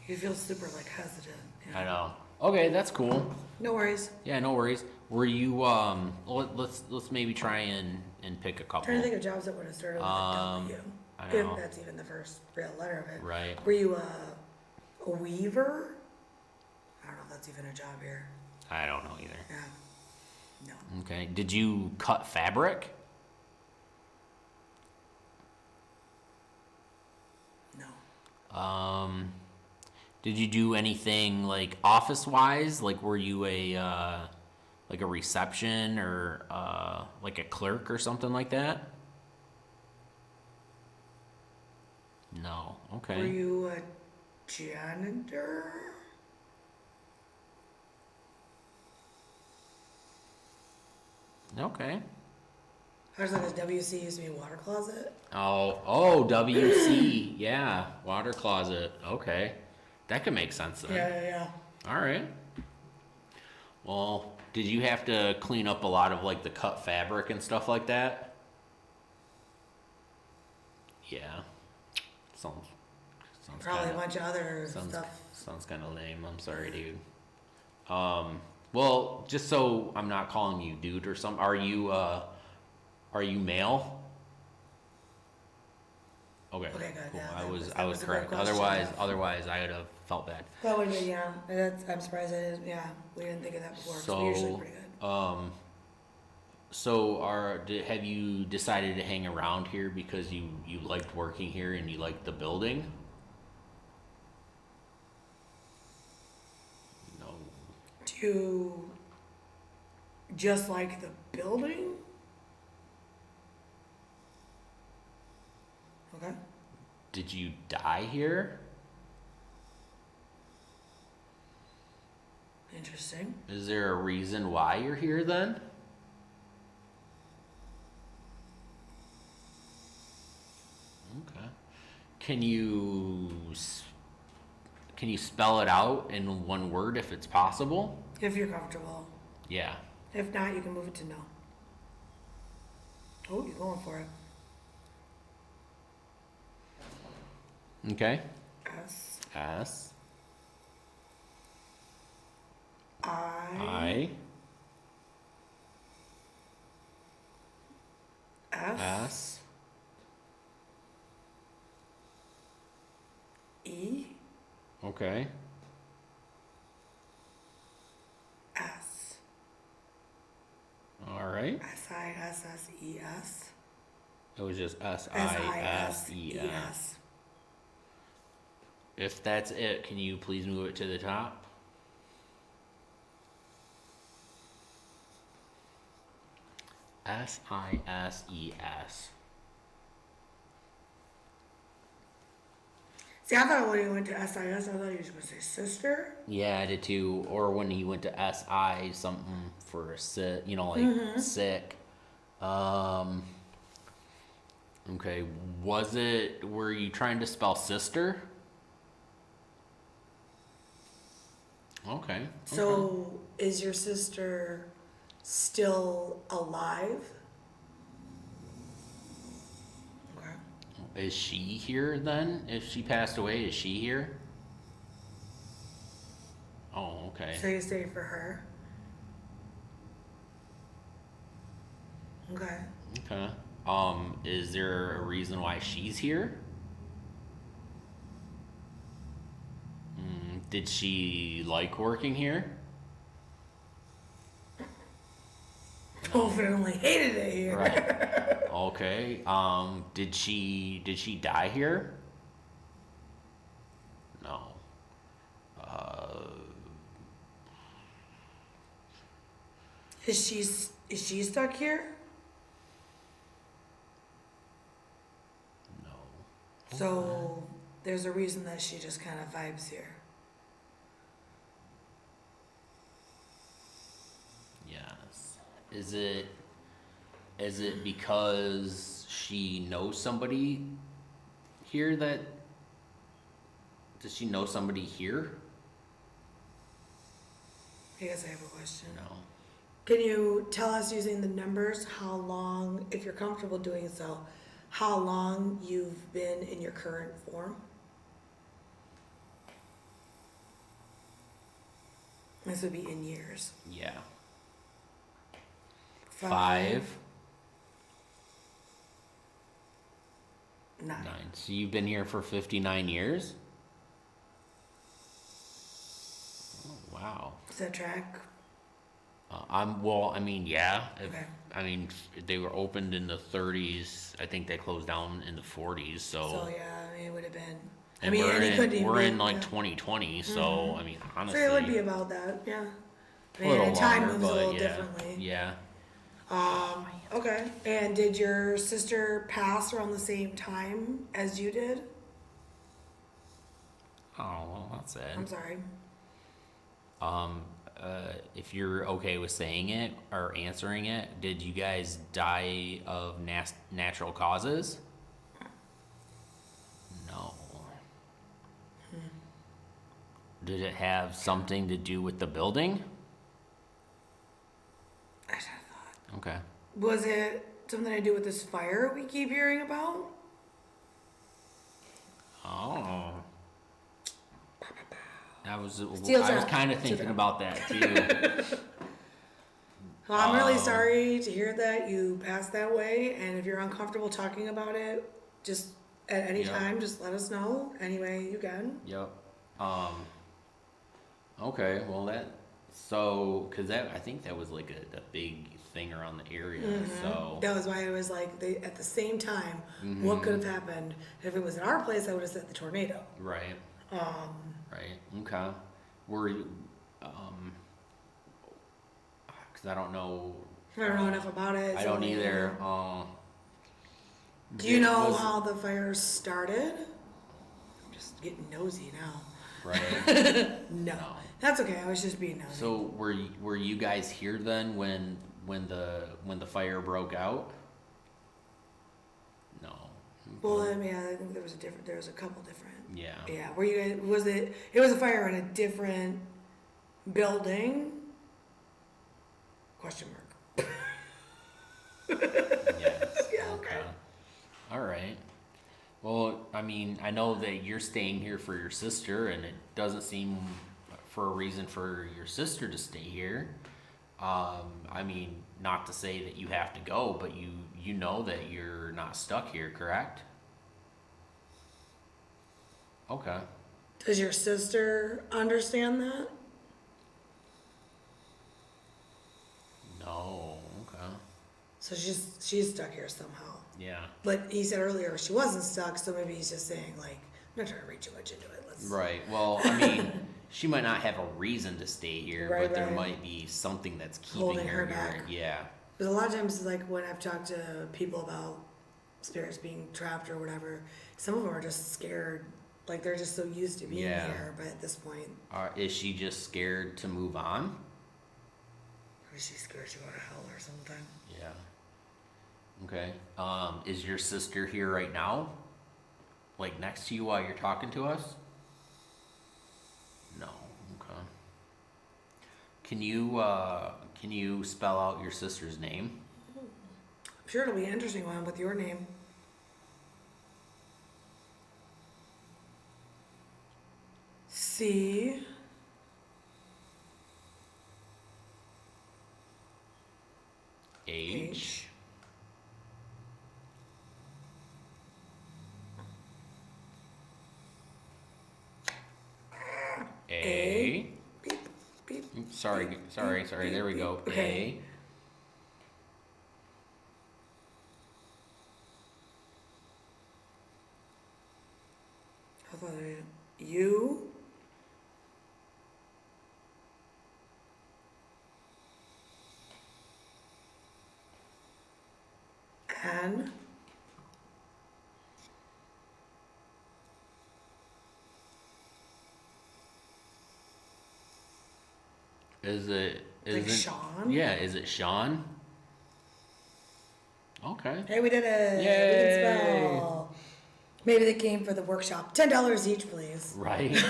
You feel super like hesitant. Yeah. I know. Okay, that's cool. No worries. Yeah, no worries. Were you, let's maybe try and pick a couple. I'm trying to think of jobs that would have started with a W. I If know. that's even the first real letter of it. Right. Were you a weaver? I don't know if that's even a job here. I don't know either. Yeah. No. Okay. Did you cut fabric? No. Did you do anything like office wise? Like were you like a reception or like a clerk or something like that? No. Okay. Were you a janitor? Okay. I was like, a WC used to be a water closet. Oh, WC. Yeah, water closet. Okay. That could make sense then. Yeah. All right. Well, did you have to clean up a lot of like the cut fabric and stuff like that? Yeah. Sounds Probably kinda, a bunch of other stuff. Sounds kind of lame. I'm sorry, dude. Well, just so I'm not calling you dude or something, are you male? Okay. Okay, good. Cool. Yeah, I was a good correct. question. Otherwise I would have felt bad. That would be, yeah. I'm surprised I didn't, yeah. We didn't think of that before. 'Cause we're usually pretty good. Have you decided to hang around here because you liked working here and you liked the building? No. Do you just like the building? Okay. Did you die here? Interesting. Is there a reason why you're here then? Okay. Can you spell it out in one word if it's possible? If you're comfortable. Yeah. If not, you can move it to no. Oh, you're going for it. Okay. S. S. I. F. S. E. Okay. S. All right. SISSES. It was just SISES. SISES. If that's it, can you please move it to the top? SISES. See, I thought when he went to SIS, I thought he was going to say sister. Yeah, I did too. Or when he went to SI, something for sick, sick. Okay. Were you trying to spell sister? Okay. So, is your sister still alive? Is she here then? If she passed away, is she here? Oh, okay. So you stay for her? Okay. Okay. Is there a reason why she's here? Did she like working here? Whole family hated it here. Right. Okay. Did she die here? No. Is she stuck here? No. So there's a reason that she just kind of vibes here. Yes. Is it because she knows somebody here that does she know somebody here? I guess I have a question. No. Can you tell us using the numbers how long, if you're comfortable doing so, how long you've been in your current form? This would be in years. Yeah. 5, 9. 9. So you've been here for 59 years? Oh, wow. Does that track? Well, I mean, yeah. Okay. I mean, they were opened in the 30s. I think they closed down in the 40s. So yeah, I mean, it would have been. I And mean, and it couldn't even we're be- in like yeah. 2020, so I mean, honestly, So it would be about that, yeah. I a mean, little and time longer, moves a but little yeah, differently. yeah. Okay. And did your sister pass around the same time as you did? Oh, well, that's sad. I'm sorry. If you're okay with saying it or answering it, did you guys die of natural causes? No. Did it have something to do with the building? I should have thought. Okay. Was it something to do with this fire we keep hearing about? Oh. I was Steel trap. kind of thinking about that too. Well, I'm really sorry to hear that you passed that way, and if you're uncomfortable talking about it, just at any Yep. time, just let us know any way you can. Yep. Okay. Well, because I think that was like a big thing around the area. So That was why it was like at the same time, what could have happened? If it was at our place, I would have said the tornado. right. Right. Okay. Were you? Because I don't know. I don't know enough about it. I so don't either. Do you know how the fire started? I'm just getting nosy now. Right. No, that's okay. I was just being nosy. So were you guys here then when the fire broke out? No. Well, I mean, I think there was a couple different. Yeah. Yeah. Were you guys? It was a fire in a different building? Question mark. Yes. Yeah. Okay. All right. Well, I mean, I know that you're staying here for your sister, and it doesn't seem for a reason for your sister to stay here. I mean, not to say that you have to go, but you know that you're not stuck here, correct? Okay. Does your sister understand that? No. Okay. So she's stuck here somehow. Yeah. But he said earlier she wasn't stuck, so maybe he's just saying like, I'm not trying to read too much into it. Let's. Right. Well, I mean, she might not have a reason to stay here, Right, but there right. might be something that's keeping Holding her her here. back. Yeah. Because a lot of times, like when I've talked to people about spirits being trapped or whatever, some of them are just scared. Like they're just so used to being Yeah. here, but at this point, Is she just scared to move on? or is she scared to go to hell or something? Yeah. Okay. Is your sister here right now? Like next to you while you're talking to us? No. Okay. Can you spell out your sister's name? I'm sure it'll be an interesting one with your name. C. H. A. Beep, beep. Sorry. Beep, There we go. Okay. U. N. Is it? Like Sean? Yeah. Is it Sean? Okay. Hey, we did it. Yay. We did spell. Maybe they came for the workshop. $10 each, please. Right.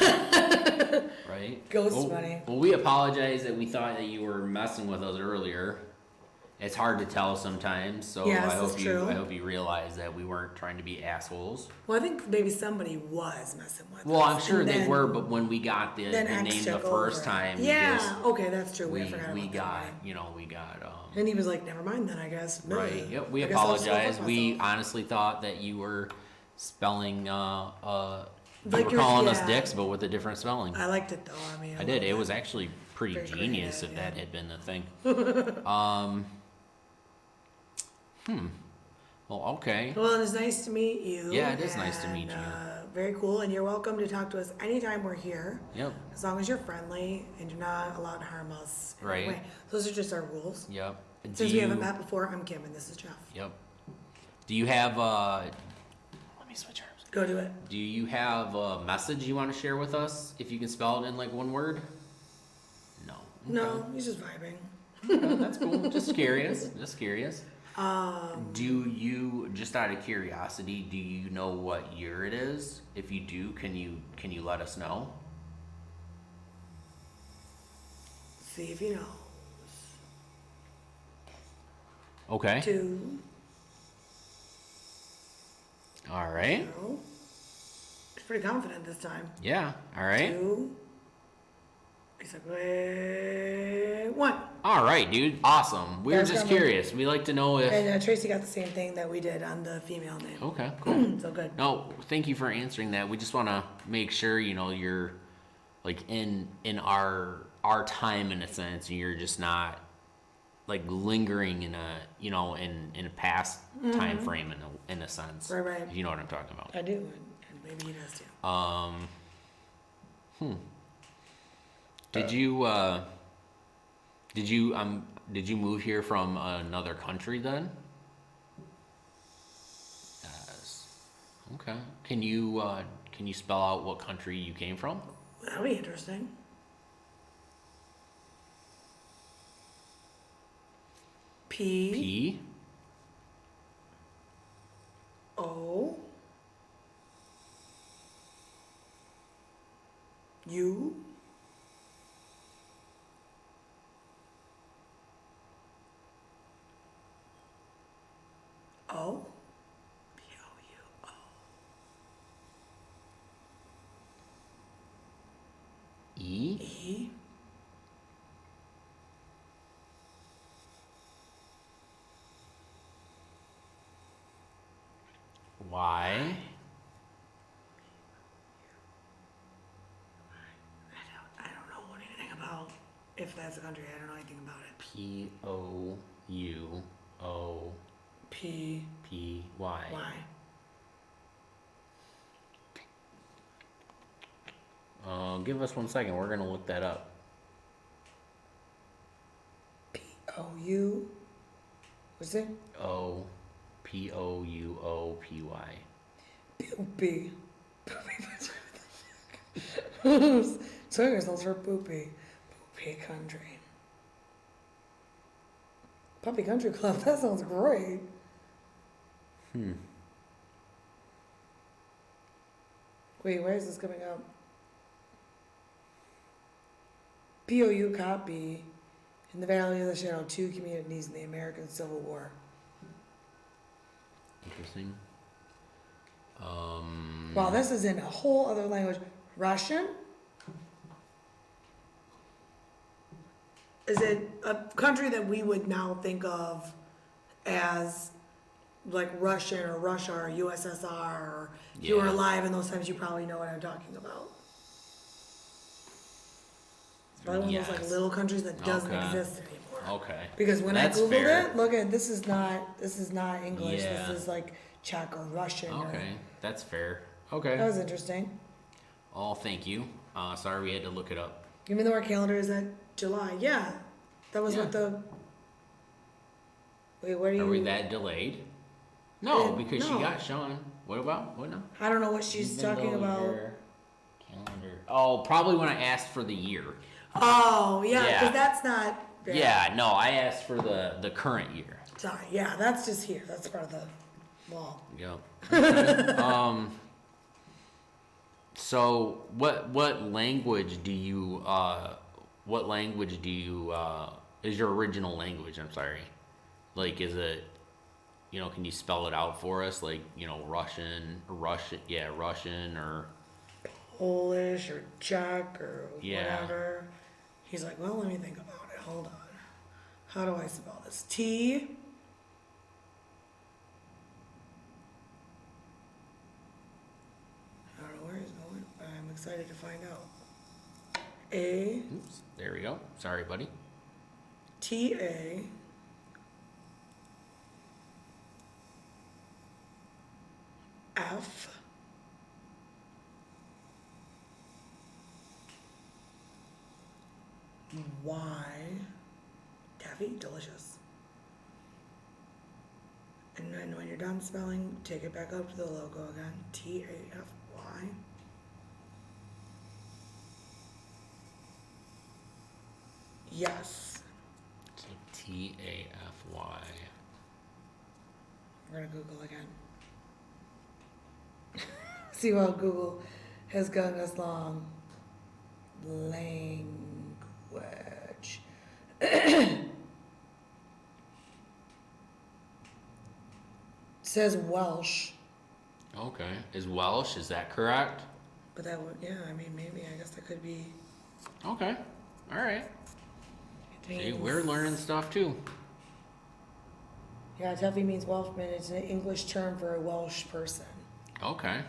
Right. Ghost money. Well, we apologize that we thought that you were messing with us earlier. It's hard to tell sometimes, so Yes, I that's true. hope you realize that we weren't trying to be assholes. Well, I think maybe somebody was messing with Well, us. I'm sure and they then- were, but when we got the then X name the took first over. time, Yeah, okay, that's true. we forgot about got that. we got And he was like, never mind then, I guess. right. Yep, we I guess I'll just go apologize. fuck We myself. honestly thought that you were spelling you Like were you're- calling us yeah. dicks, but with a different spelling. I liked it though. I mean, I did. loved It was actually pretty Very genius creative, if that yeah. had been the thing. Well, okay. Well, it was nice to meet you. Yeah, it is nice to and, meet you. Very cool, and you're welcome to talk to us anytime we're here. Yep. As long as you're friendly and you're not allowed to harm us. in any Right. way. Those are just our rules. Yep. Since we haven't met before, I'm Kim and this is Jeff. Yep. Do you have let me switch arms. Go do it. Do you have a message you want to share with us? If you can spell it in like one word? No. No, he's just vibing. Okay, that's cool. Just curious. Just curious. Do you, just out of curiosity, do you know what year it is? If you do, can you let us know? See if you know. Okay. 2. All right. 0. He's pretty confident this time. Yeah. All right. 2. He's like, wait, 1. All right, dude. Awesome. We were That's just coming. curious. We like to know if. And Tracy got the same thing that we did on the female name. Okay. Cool. So good. No, thank you for answering that. We just want to make sure you're like in our time in a sense, and you're just not like lingering in a in a past time frame in a sense. Right. If you know what I'm talking about. I do, and maybe he does too. Did you move here from another country then? Yes. Okay. Can you spell out what country you came from? That'll be interesting. P. O. U. O. P-O-U-O. E. E. Y. I don't know anything about if that's a country. I don't know anything about it. P-O-U-O. P. P-Y. Y. Give us 1 second. We're gonna look that up. P-O-U. What's it? O. P-O-U-O-P-Y. Poopy. So yourselves for poopy. Poopy country. Puppy Country Club. That sounds great. Wait, where is this coming up? POU copy in the Valley of the Shadow, 2 communities in the American Civil War. Interesting. Wow, this is in a whole other language. Russian? is it a country that we would now think of as like Russian or Russia or USSR, or if you were alive in those times, you probably know what I'm talking about. It's probably one of those like little countries that doesn't exist anymore. Okay. Because when I Googled it, look at this is not English. Yeah. This is like Czech or Russian. Okay, that's fair. Okay. That was interesting. Oh, thank you. Sorry we had to look it up. Even though our calendar is at July, yeah, that was what the. Wait, what are you? Are we that delayed? No, because she got Sean. What about? What now? I don't know what she's talking about. Calendar. Oh, probably when I asked for the year. Oh, yeah, because that's not. Yeah, no, I asked for the current year. Sorry, yeah, that's just here. That's part of the law. Yep. So what language do you is your original language? I'm sorry. Like, is it, can you spell it out for us? Like, Russian or Polish or Czech or whatever. He's like, well, let me think about it. Hold on. How do I spell this? T. I don't know where he's going, but I'm excited to find out. A. Oops, there we go. Sorry, buddy. T-A. F. Y. Taffy, delicious. And then when you're done spelling, take it back up to the logo again. T-A-F-Y. Yes. So T-A-F-Y. We're gonna Google again. See while Google has gotten us long. Language. Says Welsh. Okay. Is Welsh, is that correct? But that would, yeah, I mean, maybe, I guess that could be. Okay. All right. See, we're learning stuff too. Yeah, Tuffy means Welshman. It's an English term for a Welsh person. Okay.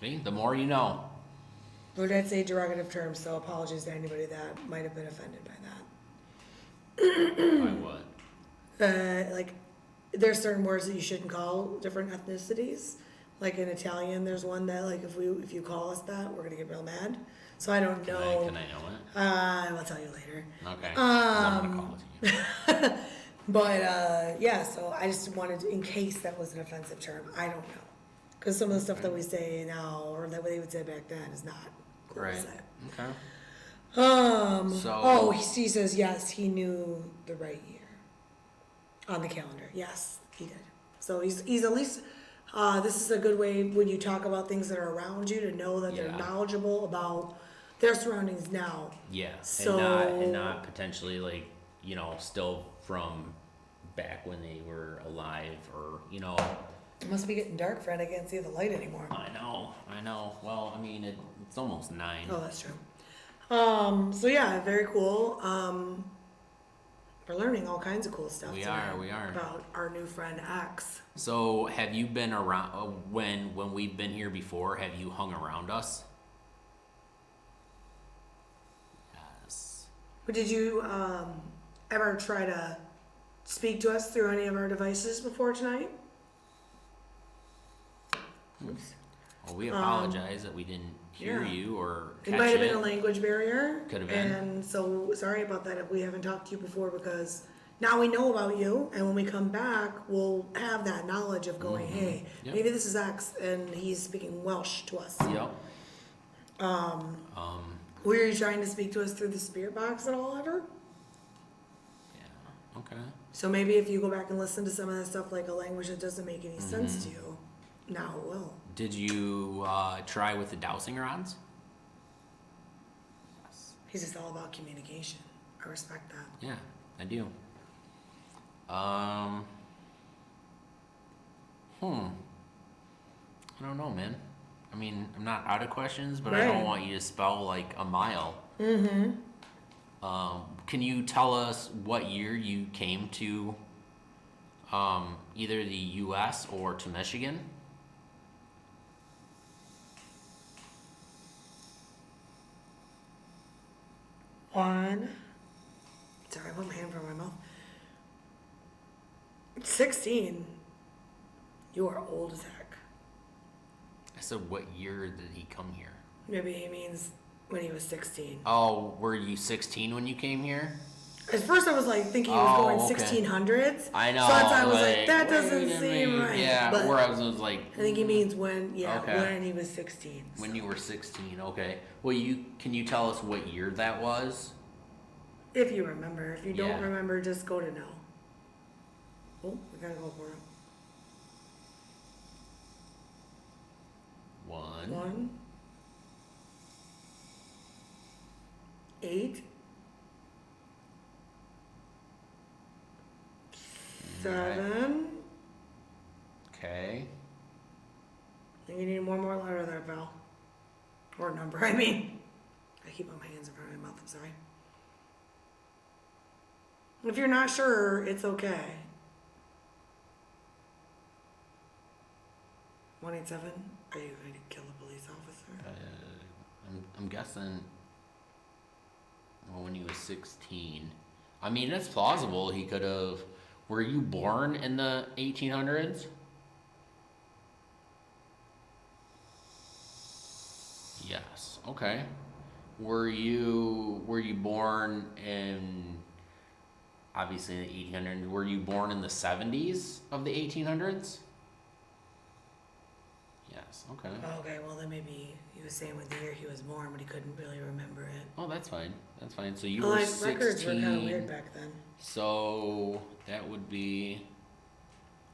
See, the more you know. But that's a derogative term, so apologies to anybody that might have been offended by that. By what? Like, there's certain words that you shouldn't call different ethnicities. Like in Italian, there's one that, like, if you call us that, we're gonna get real mad. So I don't know. Can I know it? I'll tell you later. Okay. I'm gonna call it to you. But yeah, so I just wanted, in case that was an offensive term, I don't know. Because some of the stuff that we say now, or that they would say back then, is not cool to say. Okay. He says yes, he knew the right year on the calendar. Yes, he did. So he's at least, this is a good way when you talk about things that are around you to know that they're knowledgeable about their surroundings now. Yeah, so, and not potentially like, still from back when they were alive or, It must be getting dark, Fred. I can't see the light anymore. I know. Well, I mean, it's almost 9. Oh, that's true. So yeah, very cool. We're learning all kinds of cool stuff. We are. About our new friend X. So, have you been around, when we've been here before, have you hung around us? Yes. But did you, ever try to speak to us through any of our devices before tonight? Oops. Well, we apologize that we didn't hear you or catch it. Might have been a language barrier. Could have been. And so sorry about that if we haven't talked to you before, because now we know about you, and when we come back, we'll have that knowledge of going, hey, maybe this is X, and he's speaking Welsh to us. Yep. Were you trying to speak to us through the spirit box at all ever? Yeah. Okay. So maybe if you go back and listen to some of that stuff, like a language that doesn't make any sense to you, now it will. Did you try with the dowsing rods? Yes. He's just all about communication. I respect that. Yeah, I do. I don't know, man. I mean, I'm not out of questions, but I don't want you to spell like a mile. Can you tell us what year you came to either the U.S. or to Michigan? Sorry, I put my hand over my mouth. 16. You are old as heck. I said, what year did he come here? Maybe he means when he was 16. Oh, were you 16 when you came here? At first I was like thinking he was going okay. 1600s. I know. So I was like, that doesn't seem right. Yeah, but where I was like... I think he means when he was 16. So. When you were 16, okay. Well, can you tell us what year that was? If you remember. If you don't remember, just go to no. Oh, we gotta go for it. 1, 8, 7. Okay. I think you need one more letter there, pal. Or number, I mean. I keep my hands in front of my mouth, I'm sorry. If you're not sure, it's okay. 187? Are you going to kill a police officer? I'm guessing. Well, when he was 16. I mean, that's plausible. He could have. Were you born in the 1800s? Yes. Okay. Were you born in? Obviously, the 1800s. Were you born in the 70s of the 1800s? Yes, okay. Okay, well then maybe he was saying what the year he was born, but he couldn't really remember it. Oh, that's fine. That's fine. So you were 16. Records were kind of weird back then. So that would be...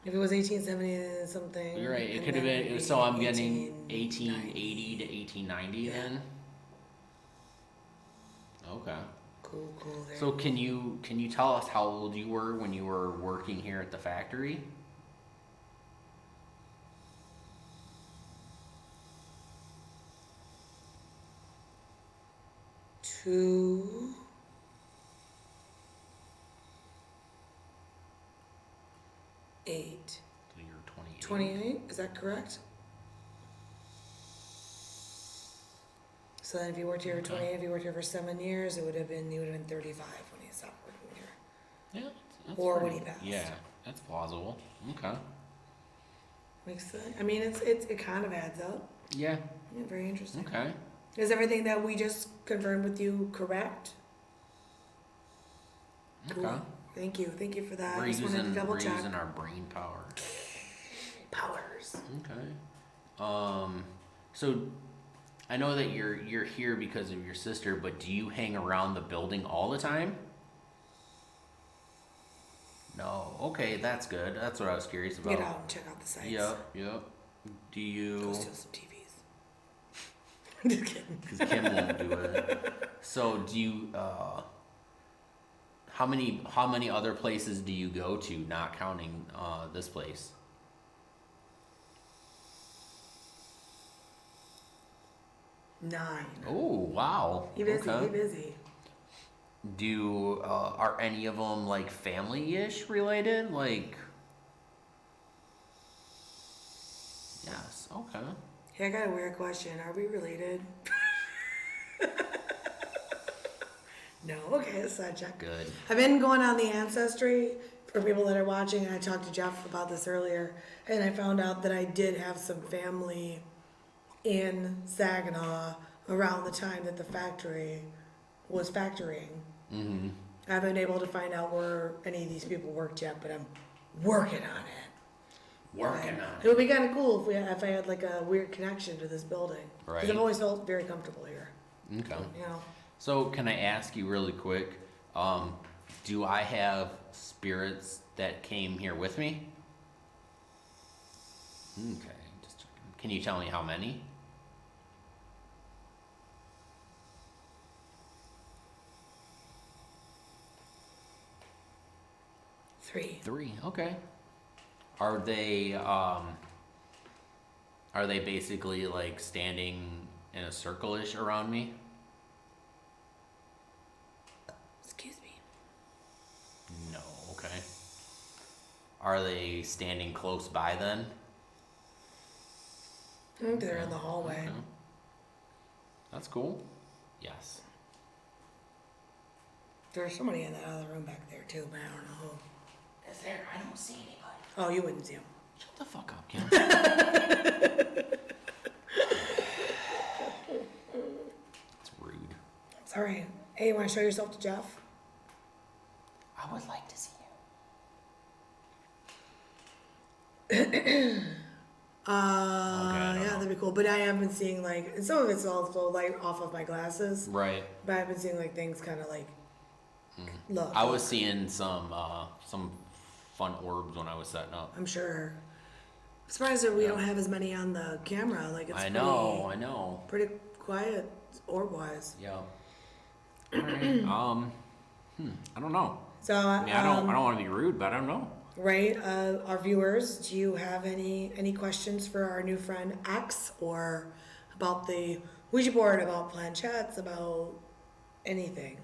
If it was 1870 something. You're right. It could have been... So I'm getting 1880 to 1890 then? Okay. Cool. So can you tell us how old you were when you were working here at the factory? Two. 8. So you're 28. 28, is that correct? So then if you worked here for 28, if you worked here for 7 years, you would have been 35 when he stopped working here. Yeah. Or when he passed. Yeah, that's plausible. Okay. Makes sense. I mean, it kind of adds up. Yeah. Yeah, very interesting. Okay. Is everything that we just confirmed with you correct? Okay. Cool. Thank you for that. We're I just wanted to double check. using our brain power. Powers. Okay. So I know that you're here because of your sister, but do you hang around the building all the time? No. Okay, that's good. That's what I was curious about. Get out and check out the sites. Yep. Do you... Go steal some TVs. Just kidding. Because Kim won't do it. So do you... How many other places do you go to, not counting this place? Nine. Oh, wow. You busy? Okay. You busy? Are any of them like family-ish related? Like, yes. Okay. Hey, I got a weird question. Are we related? No. Okay, that's side check. Good. I've been going on the Ancestry for people that are watching, and I talked to Jeff about this earlier, and I found out that I did have some family in Saginaw around the time that the factory was factorying. Mm-hmm. I haven't been able to find out where any of these people worked yet, but I'm working on it. It would be kind of cool if I had like a weird connection to this building. Right. Because I've always felt very comfortable here. Okay. You know. So can I ask you really quick, do I have spirits that came here with me? Okay. Can you tell me how many? Three. Okay. Are they basically like standing in a circle-ish around me? Are they standing close by then? I think they're in the hallway. Okay. That's cool. Yes. There's somebody in that other room back there too, but I don't know who. Is there? I don't see anybody. Oh, you wouldn't see him. Shut the fuck up, Kim. It's rude. Sorry. Hey, you want to show yourself to Jeff? I would like to see Yeah, that'd be cool. But I have been seeing like, and some of it's also light off of my glasses. Right. But I've been seeing like things kind of like, look. I was seeing some fun orbs when I was setting up. I'm sure. I'm surprised that we don't have as many on the camera. Like it's I know. Pretty quiet orb-wise. Yeah. All right. I don't know. So I mean, I don't want to be rude, but I don't know. Right. Our viewers, do you have any questions for our new friend X, or about the Ouija board, about planchettes, about anything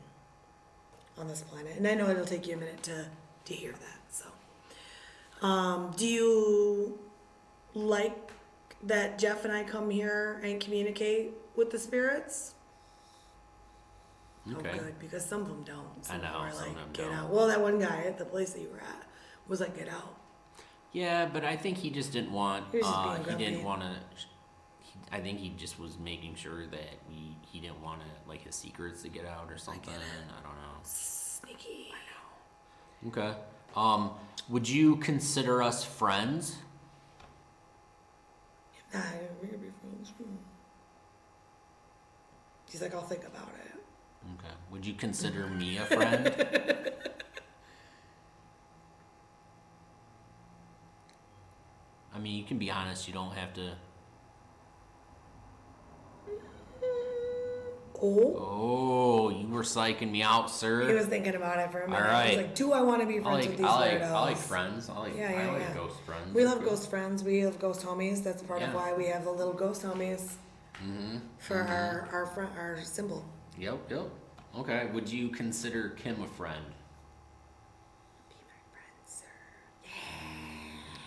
on this planet? And I know it'll take you a minute to hear that. So, do you like that Jeff and I come here and communicate with the spirits? Okay. Oh, good, because some of them don't. I know, Are some like, of them get don't. out. Well, that one guy at the place that you were at was like, get out. Yeah, but I think he just didn't want. He was just being he grumpy. didn't want to. I think he just was making sure that he didn't want to, like, his secrets to get out or something. I don't know. Sneaky. I know. Okay. Would you consider us friends? Nah, we could be friends. He's like, I'll think about it. Okay. Would you consider me a friend? I mean, you can be honest. You don't have to. Oh, you were psyching me out, sir. He was thinking about it for a minute. All right. He was like, do I want to be friends with these weirdos? I like friends. I like ghost friends. We love ghost friends. We love ghost homies. That's part of why we have the little ghost homies for our symbol. Yep. Okay. Would you consider Kim a friend? Be my friend, sir.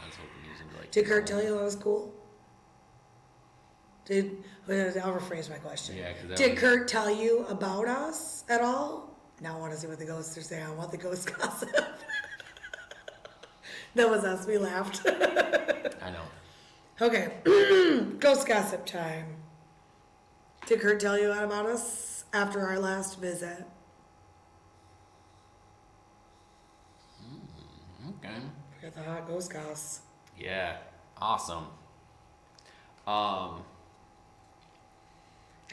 I was hoping he was gonna be like. Did Kurt tell you I was cool? I'll rephrase my question. Yeah, Did Kurt tell you about us at all? Now I want to see what the ghosts are saying. I want the ghost gossip. That was us. We laughed. I know. Okay. Ghost gossip time. Did Kurt tell you about us after our last visit? Okay. We got the hot ghost goss. Yeah. Awesome.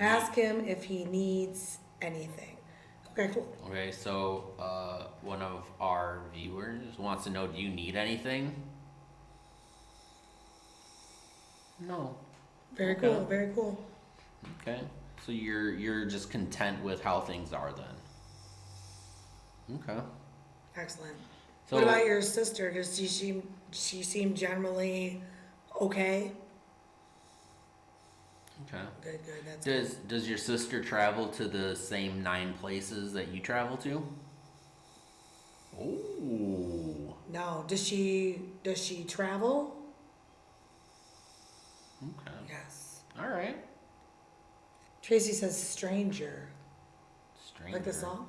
Ask him if he needs anything. Okay, cool. Okay, so one of our viewers wants to know, do you need anything? No. Very cool. Very cool. Okay. So you're just content with how things are then. Okay. Excellent. So, what about your sister? Does she seem generally okay? Okay. Good. That's Does your sister travel to the same 9 places that you travel to? Oh. No. Does she travel? Okay. Yes. All right. Tracy says stranger. Stranger. Like the song?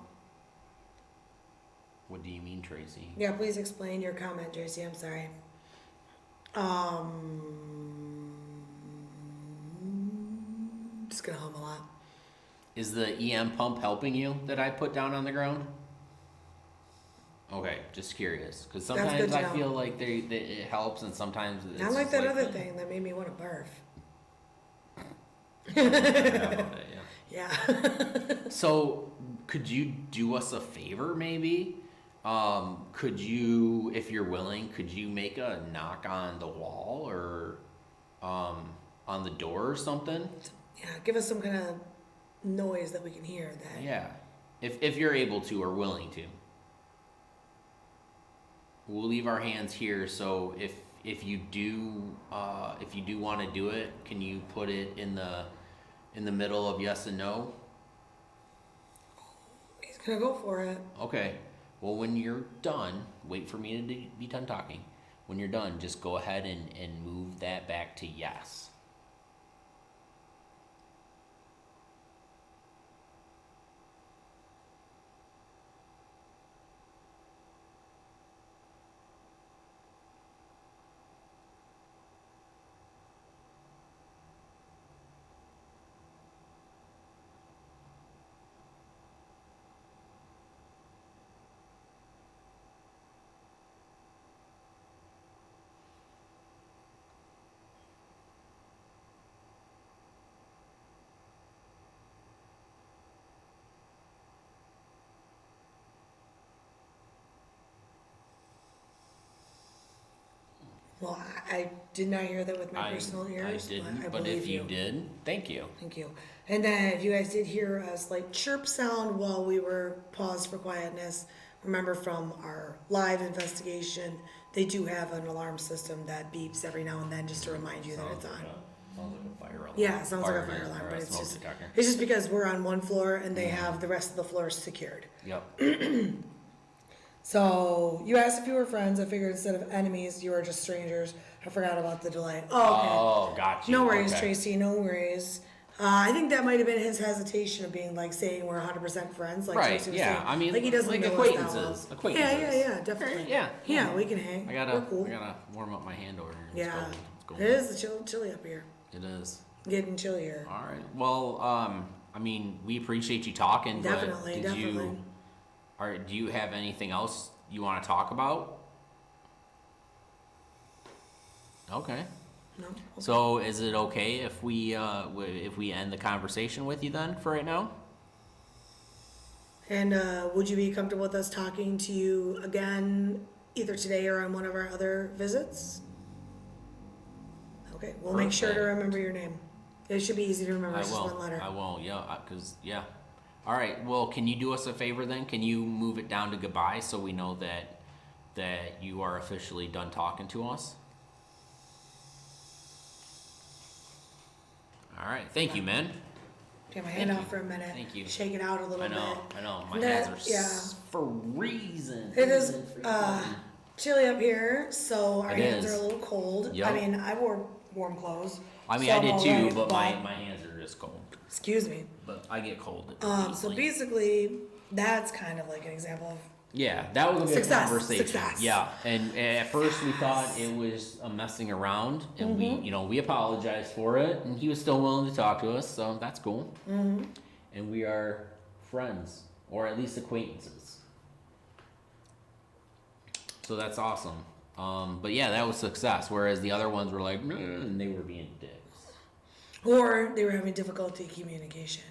What do you mean, Tracy? Yeah, please explain your comment, Tracy. I'm sorry. Just gonna hum a lot. Is the EM pump helping you that I put down on the ground? Okay, just curious, because sometimes I feel like it helps, and sometimes it's Not like that other thing that made me want to barf. Yeah. So, could you do us a favor, maybe? Could you, if you're willing, could you make a knock on the wall or on the door or something? Yeah, give us some kind of noise that we can hear. That. Yeah, if you're able to or willing to. We'll leave our hands here. So if you do want to do it, can you put it in the middle of yes and no? He's gonna go for it. Okay. Well, when you're done, wait for me to be done talking. when you're done, just go ahead and move that back to yes. Well, I did not hear that with my personal ears. I didn't, but if you did, thank you. Thank you. And then if you guys did hear a slight chirp sound while we were paused for quietness, remember from our live investigation, they do have an alarm system that beeps every now and then just to remind you that it's on. Sounds like a fire alarm. Yeah, it sounds like a fire alarm, but it's just because we're on one floor and they have the rest of the floors secured. Yep. So you asked if you were friends. I figured instead of enemies, you were just strangers. I forgot about the delay. Oh, okay. Oh, got you. No worries, okay. Tracy. No worries. I think that might have been his hesitation of being like saying we're 100% friends. Like right. Tracy was Yeah. saying. I mean, like he doesn't like know acquaintances. Us that well. Acquaintances. Yeah. Definitely. Yeah. Yeah, we can hang. I gotta warm up my hand over here. Yeah. It is chilly up here. It is. Getting chillier. All right. Well, I mean, we appreciate you talking. Definitely. Do you have anything else you want to talk about? Okay. No. Okay. So, is it okay if we end the conversation with you then for right now? And would you be comfortable with us talking to you again, either today or on one of our other visits? Okay. We'll make sure to remember your name. It should be easy to remember. It's just one letter. I will. Yeah. Yeah. All right. Well, can you do us a favor then? Can you move it down to goodbye so we know that you are officially done talking to us? All right. Thank you, man. Get my hand out for a minute. Thank you. Shake it out a little bit. I know. My hands are freezing. It is chilly up here, so our hands are a little cold. Yep. I mean, I wore warm clothes. I mean, I did too, but my hands are just cold. Excuse me. But I get cold. So basically, that's kind of like an example of that was a good conversation. Success. Yeah, and at first we thought it was a messing around, and we apologized for it, and he was still willing to talk to us, so that's cool. Mm-hmm. And we are friends, or at least acquaintances. So that's awesome. But yeah, that was success. Whereas the other ones were like, and they were being dicks, or they were having difficulty communication.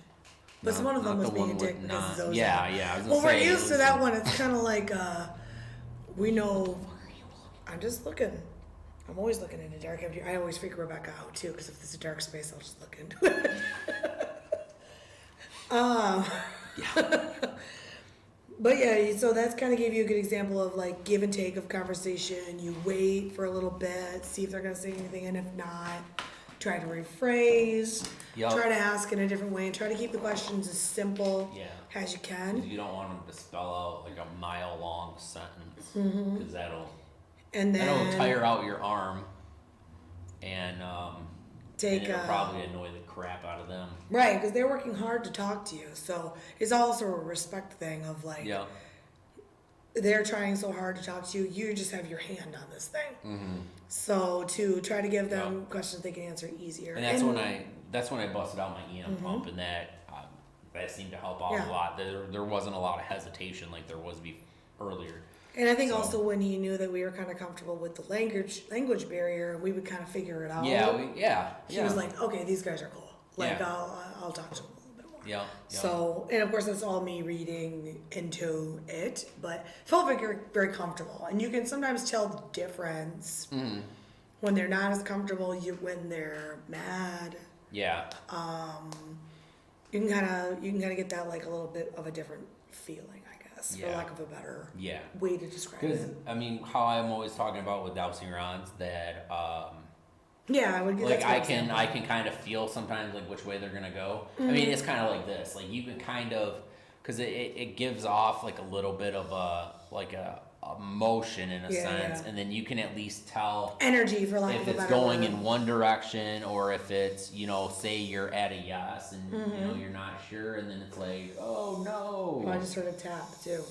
But one of them was being a dick because of those. Yeah. Well, we're used to that one. It's kind of like we know. I'm just looking. I'm always looking in the dark. I always figure Rebecca out too, because if there's a dark space, I'll just look into it. But yeah, so that's kind of gave you a good example of like give and take of conversation. You wait for a little bit, see if they're gonna say anything, and if not, try to rephrase. Yep. Try to ask in a different way, and try to keep the questions as simple as you can. You don't want them to spell out like a mile-long sentence, because that'll tire out your arm, and it'll probably annoy the crap out of them. Right, because they're working hard to talk to you, so it's also a respect thing of like, they're trying so hard to talk to you, you just have your hand on this thing. Mm-hmm. So to try to give them questions they can answer easier. And that's when I busted out my EM pump, and that seemed to help out a lot. There wasn't a lot of hesitation like there was earlier. And I think also when he knew that we were kind of comfortable with the language barrier, we would kind of figure it out. He was like, okay, these guys are cool. Like I'll talk to them a little bit more. Yeah. So, and of course that's all me reading into it, but felt very, very comfortable. And you can sometimes tell the difference when they're not as comfortable. When they're mad. Yeah. You can kind of get that like a little bit of a different feeling, I guess, for lack of a better way to describe it. Because I mean, how I'm always talking about with dousing rods that. I would get like I can kind of feel sometimes like which way they're gonna go. I mean, it's kind of like this. Like you can kind of, because it gives off like a little bit of a emotion in a sense, and then you can at least tell energy, for lack of a better word. If it's going in one direction, or if it's, say you're at a yes and you're not sure, and then it's like, oh no. Oh, I just heard a tap too.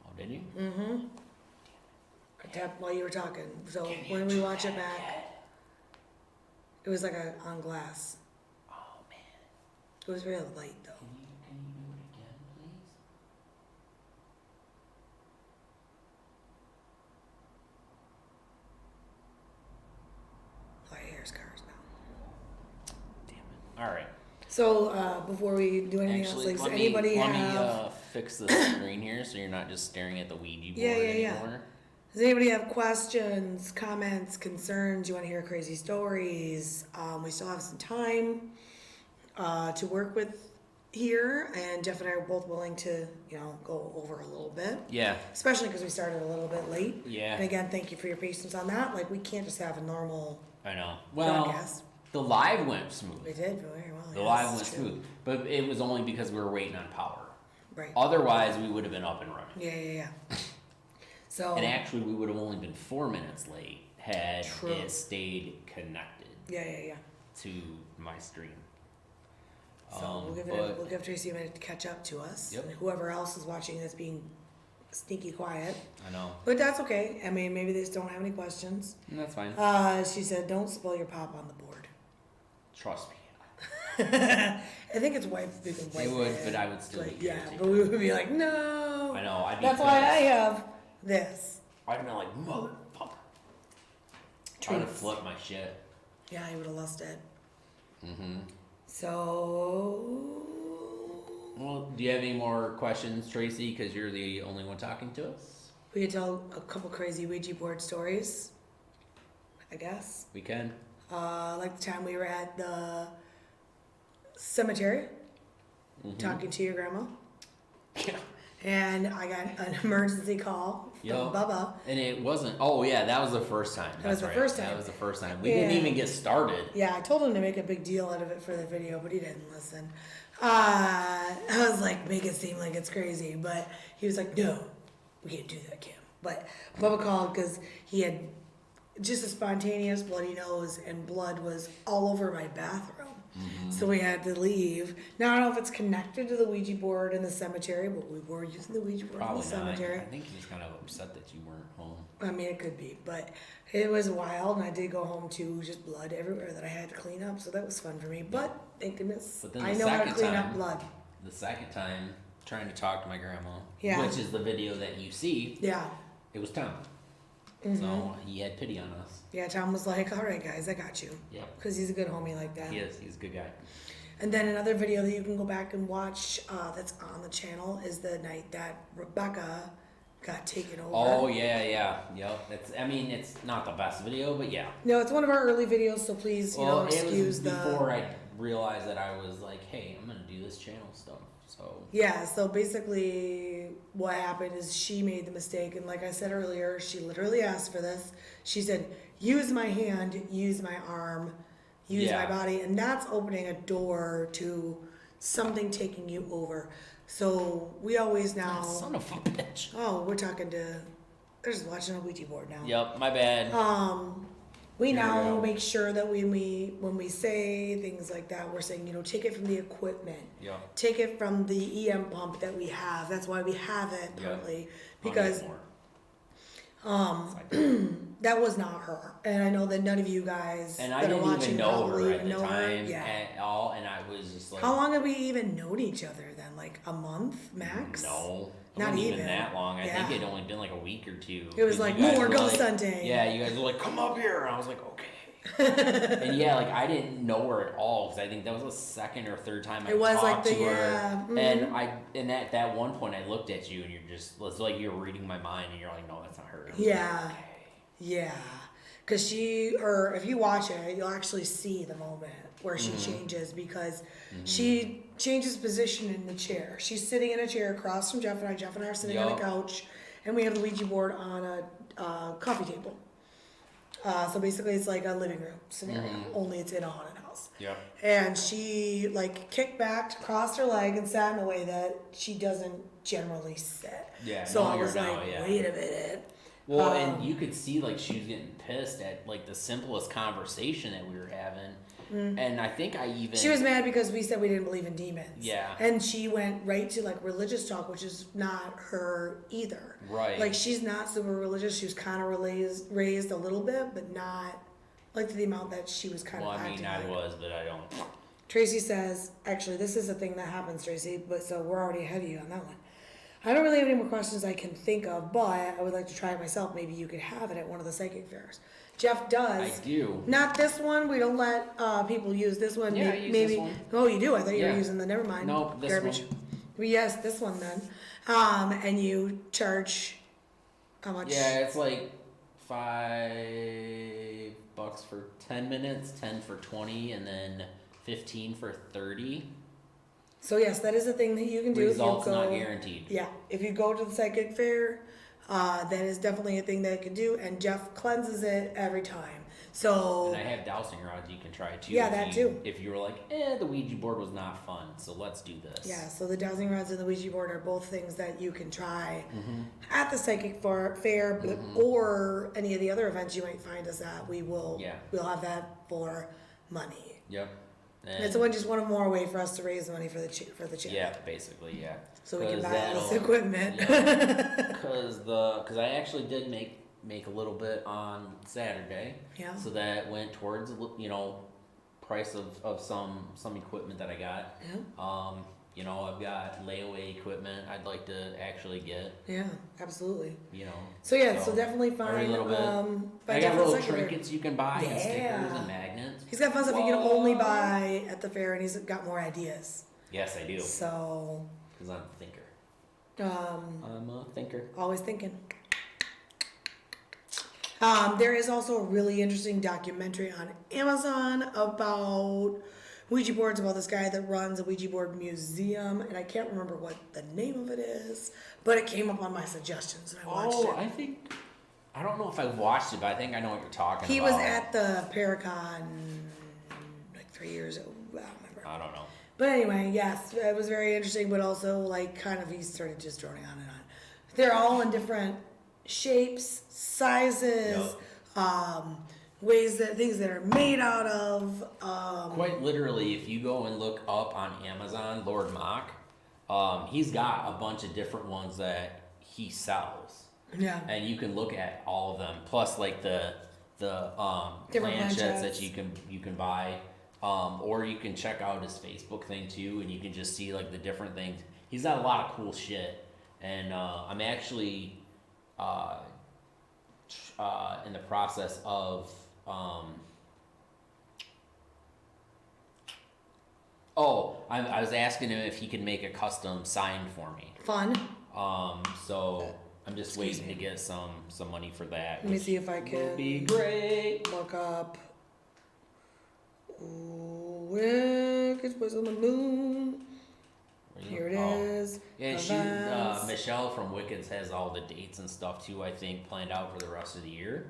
Oh, did you? Mm-hmm. I tapped while you were talking. So when we watch it back, it was like on glass. Oh man. It was real light though. Can you do it again, please? Oh, I hear cars now. Damn it. All right. So before we do anything else, like, let me fix the screen here so you're not just staring at the Ouija board anymore. Does anybody have questions, comments, concerns? You want to hear crazy stories? We still have some time to work with here, and Jeff and I are both willing to, go over a little bit. Yeah. Especially because we started a little bit late. Yeah. And again, thank you for your patience on that. Like, we can't just have a normal broadcast. The live went smooth. We did very well. The live went smooth, but it was only because we were waiting on power. Right. Otherwise, we would have been up and running. Yeah. So. And actually, we would have only been 4 minutes late had it stayed connected. Yeah. To my stream. So we'll give Tracy a minute to catch up to us. Yep. And whoever else is watching this being sneaky quiet. I know. But that's okay. I mean, maybe they just don't have any questions. And that's fine. She said, don't spill your pop on the board. Trust me. I think it's white. It would, but I would still be yeah, but we would be like, no. I know. That's why I have this. I'd be like, motherfucker. I would have flipped my shit. Yeah, I would have lost it. Mm-hmm. So. Well, do you have any more questions, Tracy? Because you're the only one talking to us. We could tell a couple crazy Ouija board stories, I guess. We can. Like the time we were at the cemetery talking to your grandma. Yeah. And I got an emergency call from Bubba. And it wasn't, that was the first time. That was the first time. That was the first time. We didn't even get started. Yeah, I told him to make a big deal out of it for the video, but he didn't listen. I was like, make it seem like it's crazy. But he was like, no, we can't do that, Kim. But Bubba called because he had just a spontaneous bloody nose, and blood was all over my bathroom. Mm-hmm. So we had to leave. Now, I don't know if it's connected to the Ouija board in the cemetery, but we were using the Ouija board in the cemetery. I think he was kind of upset that you weren't home. I mean, it could be, but it was wild, and I did go home to just blood everywhere that I had to clean up, so that was fun for me. But thank goodness I know how to clean up blood. The second time, trying to talk to my grandma, which is the video that you see, it was Tom. Mm-hmm. So he had pity on us. Yeah, Tom was like, all right, guys, I got you. Yep. Because he's a good homie like that. He is. He's a good guy. And then another video that you can go back and watch that's on the channel is the night that Rebecca got taken over. Oh, yeah. Yep. It's not the best video, but yeah. No, it's one of our early videos, so please, excuse the... before I realized that I was like, hey, I'm going to do this channel stuff. So basically what happened is she made the mistake, and like I said earlier, she literally asked for this. She said, use my hand, use my arm, use my body, and that's opening a door to something taking you over. So we always now... Son of a bitch. Oh, we're talking to... They're just watching a Ouija board now. Yep, my bad. We now make sure that when we say things like that, we're saying, take it from the equipment. Yeah. Take it from the EM pump that we have. That's why we have it partly. Because that was not her. And I know that none of you guys and that are watching probably even know her. At all, and I was just like... How long have we even known each other then? Like a month max? No. Not even that long. I think it'd only been like a week or two. It was like, more ghost hunting. Yeah, you guys were like, come up here. And I was like, okay. And I didn't know her at all, because I think that was the second or third time I talked to her. Mm-hmm. And at that one point I looked at you and it's like you're reading my mind, and you're like, no, that's not her. Yeah. Like, okay. Yeah. Because if you watch it, you'll actually see the moment where she changes, because she changes position in the chair. She's sitting in a chair across from Jeff and I. Jeff and I are sitting on a couch, and we have the Ouija board on a coffee table. So basically it's like a living room scenario, only it's in a haunted house. Yeah. And she kicked back, crossed her leg, and sat in a way that she doesn't generally sit. Yeah. So I was like, wait a minute. Well, and you could see like she was getting pissed at like the simplest conversation that we were having. And I think she was mad because we said we didn't believe in demons. Yeah. And she went right to like religious talk, which is not her either. Right. Like she's not super religious. She was kind of raised a little bit, but not like to the amount that she was kind of acting. Well, I mean, I was, but I don't. Tracy says, actually, this is a thing that happens, Tracy, but so we're already ahead of you on that one. I don't really have any more questions I can think of, but I would like to try it myself. Maybe you could have it at one of the psychic fairs. Jeff does. I do. Not this one. We don't let people use this one. Yeah, I use this one. Oh, you do? I thought you were using the. Never mind. Nope, this garbage. one. Well, yes, this one then. And you charge how much? Yeah, it's like $5 for 10 minutes, 10 for 20, and then 15 for 30. So yes, that is a thing that you can do. Results not guaranteed. Yeah, if you go to the psychic fair, that is definitely a thing that it can do, and Jeff cleanses it every time. So and I have dowsing rods you can try too. Yeah, that too. If you were like, the Ouija board was not fun, so let's do this. Yeah, so the dowsing rods and the Ouija board are both things that you can try at the psychic fair, or any of the other events you might find us at. We'll have that for money. Yep. And it's just one more way for us to raise money for the channel. Yeah, basically, yeah. So we can buy all this equipment. Because I actually did make a little bit on Saturday. Yeah. So that went towards price of some equipment that I got. Yeah. I've got layaway equipment I'd like to actually get. Yeah, absolutely. So definitely find every little bit. I got little trinkets you can buy and stickers and magnets. He's got fun stuff you can only buy at the fair, and he's got more ideas. Yes, I do. So. Because I'm a thinker. I'm a thinker. Always thinking. There is also a really interesting documentary on Amazon about Ouija boards, about this guy that runs a Ouija board museum, and I can't remember what the name of it is, but it came up on my suggestions and I watched it. I don't know if I watched it, but I think I know what you're talking about. He was at the Paracon like 3 years ago. I don't remember. I don't know. But anyway, yes, it was very interesting, but also he started just droning on and on. They're all in different shapes, sizes, things that are made out of. Quite literally, if you go and look up on Amazon, Lord Mock, he's got a bunch of different ones that he sells. Yeah. And you can look at all of them, plus like the planchettes that you can buy. Or you can check out his Facebook thing too, and you can just see like the different things. He's got a lot of cool shit, and I'm actually in the process of I was asking him if he could make a custom sign for me. Fun. So I'm just waiting to get some money for that. Let me see if I can. Would be great. Look up. Wicked was on the moon. Here it is. Yeah, Michelle from Wickeds has all the dates and stuff too, I think, planned out for the rest of the year.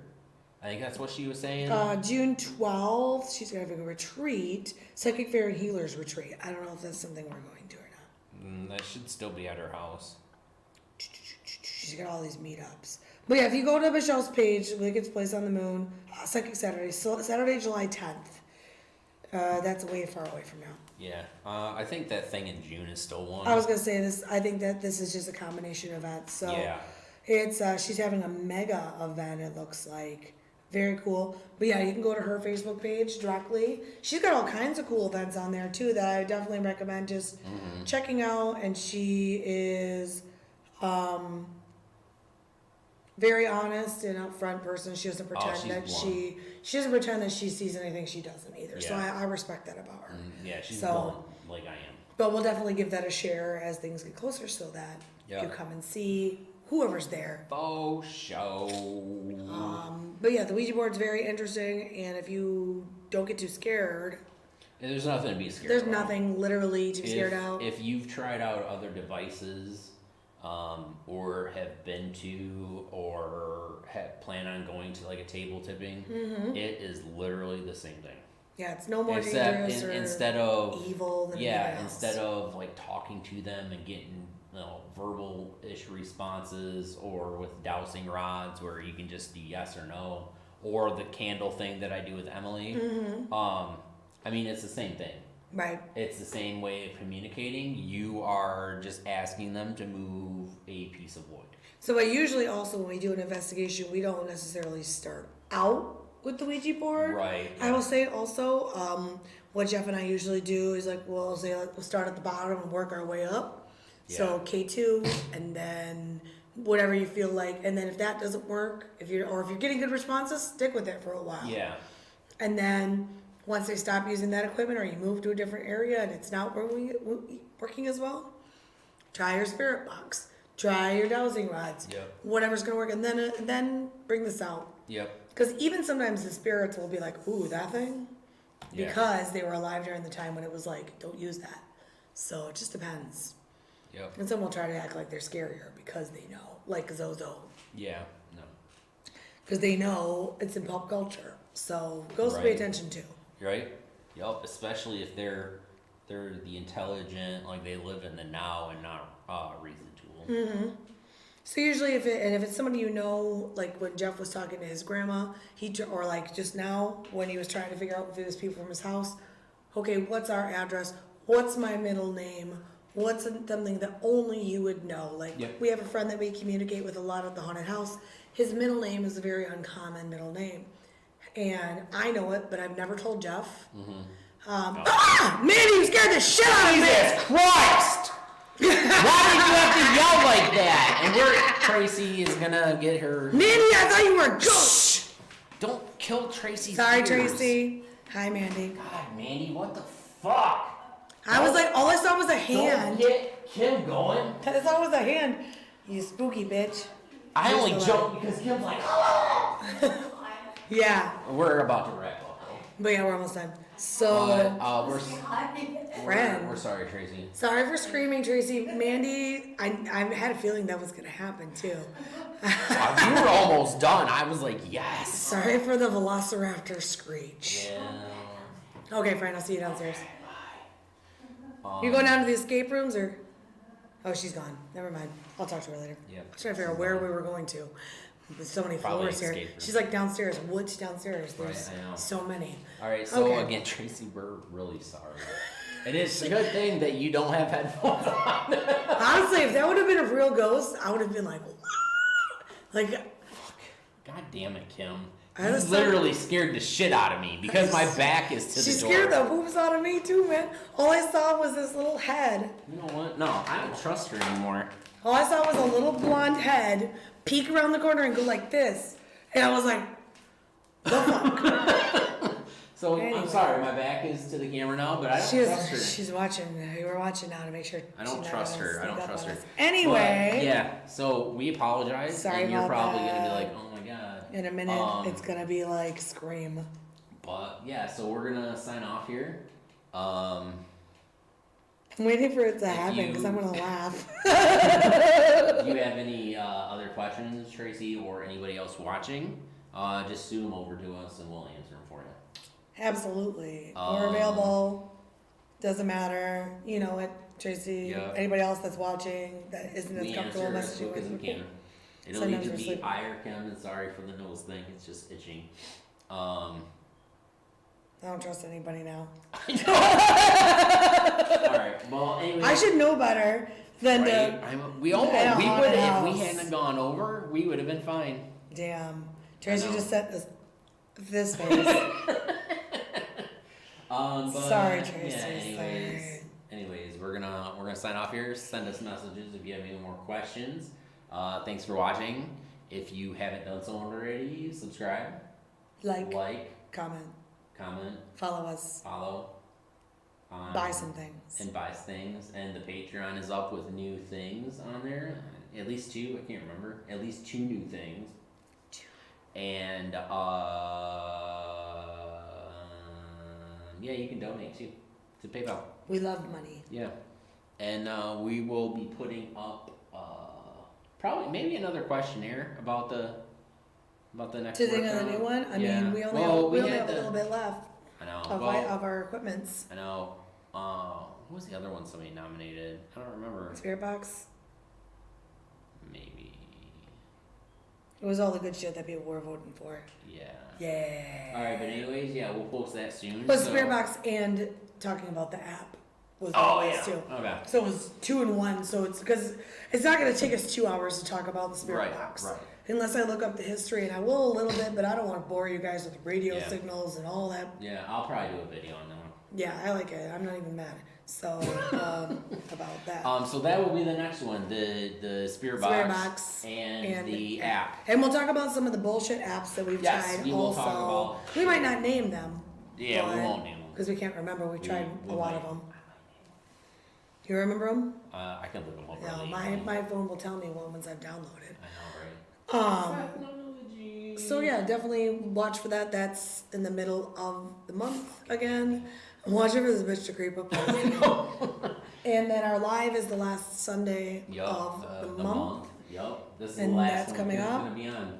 I think that's what she was saying. June 12th, she's having a retreat, Psychic Fair and Healers Retreat. I don't know if that's something we're going to or not. That should still be at her house. She's got all these meetups. But yeah, if you go to Michelle's page, Wicked's Place on the Moon, Psychic Saturday, Saturday, July 10th. That's way far away from now. Yeah, I think that thing in June is still one. I was gonna say this. I think that this is just a combination event. So yeah, it's she's having a mega event. It looks like very cool. But yeah, you can go to her Facebook page directly. She's got all kinds of cool events on there too that I definitely recommend just checking out. And she is very honest and upfront person. She doesn't pretend she doesn't pretend that she sees anything she doesn't either. Yeah. So I respect that about her. Yeah, she's blunt like I am. But we'll definitely give that a share as things get closer, so that you come and see whoever's there. Faux show. But yeah, the Ouija board's very interesting, and if you don't get too scared. There's nothing to be scared There's about. nothing literally to be scared out. If you've tried out other devices, or have been to, or plan on going to like a table tipping, it is literally the same thing. Yeah, it's no more dangerous or instead of evil than instead of like talking to them and getting verbal-ish responses, or with dowsing rods where you can just do yes or no, or the candle thing that I do with Emily. I mean, it's the same thing. Right. It's the same way of communicating. You are just asking them to move a piece of wood. So I usually also, when we do an investigation, we don't necessarily start out with the Ouija board. Right. I will say also, what Jeff and I usually do is we'll start at the bottom and work our way up. Yeah. So K2, and then whatever you feel like, and then if that doesn't work, if you're getting good responses, stick with it for a while. Yeah. And then once they stop using that equipment, or you move to a different area and it's not working as well, try your spirit box. Try your dowsing rods. Yep. Whatever's gonna work, and then bring this out. Yep. Because even sometimes the spirits will be like, "Ooh, that thing," because they were alive during the time when it was like, "Don't use that." So it just depends. Yep. And some will try to act like they're scarier because they know, like Zozo. Yeah. No. Because they know it's in pop culture, so ghosts pay attention to. Right. Yep. Especially if they're the intelligent, like they live in the now and not reason tool. Mm-hmm. So usually, if it's somebody you know, like when Jeff was talking to his grandma, or like just now when he was trying to figure out if it was people from his house. Okay, what's our address? What's my middle name? What's something that only you would know? Like we have a friend that we communicate with a lot at the haunted house. His middle name is a very uncommon middle name, and I know it, but I've never told Jeff. Mm-hmm. Man, you scared the shit out of me! Jesus Christ! Why did you have to yell like that? And Tracy is gonna get her. Mandy, I thought you were a ghost! Don't kill Tracy's Sorry, ears. Tracy. Hi, Mandy. God, Mandy, what the fuck? I was like, all I saw was a hand. Don't get Kim going. I thought it was a hand. You spooky bitch. I only jumped because Kim's like, oh! Yeah. We're about to wrap up, though. But yeah, we're almost done. So, we're sorry, Tracy. Sorry for screaming, Tracy. Mandy, I had a feeling that was going to happen, too. You were almost done. I was like, yes. Sorry for the velociraptor screech. Yeah. Okay, friend, I'll see you downstairs. You going down to the escape rooms, or? Oh, she's gone. Never mind. I'll talk to her later. Yeah. I was trying to figure out where we were going to. There's so many floors here. She's like downstairs. Which downstairs? There's so many. All right. So again, Tracy, we're really sorry. It is a good thing that you don't have headphones on. Honestly, if that would have been a real ghost, I would have been like, like. Fuck. God damn it, Kim. You literally scared the shit out of me because my back is to the door. She scared the poops out of me too, man. All I saw was this little head. You know what? No, I don't trust her anymore. All I saw was a little blonde head peek around the corner and go like this. And I was like, the fuck? So anyway. I'm sorry, my back is to the camera now, but I don't trust her. She's watching. We're watching now to make sure. I don't trust her. I don't trust her. Anyway. But, yeah, so we apologize. Sorry and you're about probably that. going to be like, oh my God. In a minute, it's going to be like Scream. But yeah, so we're going to sign off here. I'm waiting for it to happen because I'm going to laugh. If you have any other questions, Tracy, or anybody else watching, just shoot them over to us and we'll answer them for you. Absolutely. We're available. Doesn't matter. You know it, Tracy. Yep. Anybody else that's watching that isn't as comfortable messaging with. It'll either be I or Kim, and sorry for the nose thing. It's just itching. I don't trust anybody now. Alright, well, anyway. I should know better than to. We would, if we hadn't gone over, we would have been fine. Damn. Tracy just set this face. Sorry, Tracy. Yeah, anyways, we're gonna sign off here. Send us messages if you have any more questions. Thanks for watching. If you haven't done so already, subscribe, like, comment, follow us, buy some things, and the Patreon is up with new things on there. At least 2. I can't remember. At least 2 new things. And yeah, you can donate too to PayPal. We love money. Yeah, and we will be putting up probably maybe another questionnaire about the next. To think of the new one. I mean, we only have a little bit left. I know. Of our equipments. I know. What was the other one somebody nominated? I don't remember. Spirit box. Maybe. It was all the good shit that people were voting for. Yeah. Yeah. All right, but anyways, yeah, we'll post that soon. But Spirit box and talking about the app was too. Okay. So it was 2 in 1. So it's because it's not going to take us 2 hours to talk about the Spirit box. Right. Unless I look up the history, and I will a little bit, but I don't want to bore you guys with radio signals and all that. Yeah, I'll probably do a video on that one. Yeah, I like it. I'm not even mad. So about that. So that will be the next one, the Spirit box and the app. And we'll talk about some of the bullshit apps that we've tried. We will talk about. We might not name them. Yeah, we won't name them because we can't remember. We tried a lot of them. You remember them? I can look them up. No, my phone will tell me what ones I've downloaded. I know, right? So yeah, definitely watch for that. That's in the middle of the month again. I'm watching for this bitch to creep up. And then our live is the last Sunday of the month. Yep. This is and the last that's one coming up. Gonna be on.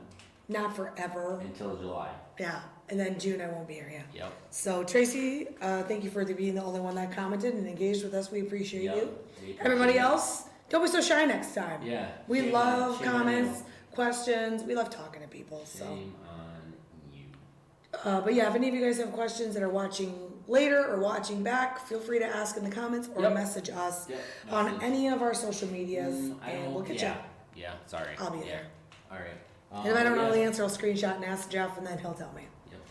Not forever. Until July. Yeah. And then June I won't be here yet. Yep. So Tracy, thank you for being the only one that commented and engaged with us. We appreciate you. Everybody else, don't be so shy next time. Yeah. We love comments, questions. We love talking to people. So. Shame on you. But yeah, if any of you guys have questions that are watching later or watching back, feel free to ask in the comments or message us on any of our social medias, and we'll get you. Yeah, sorry. I'll be there. All right. And if I don't know the answer, I'll screenshot and ask Jeff, and then he'll tell me. Yep.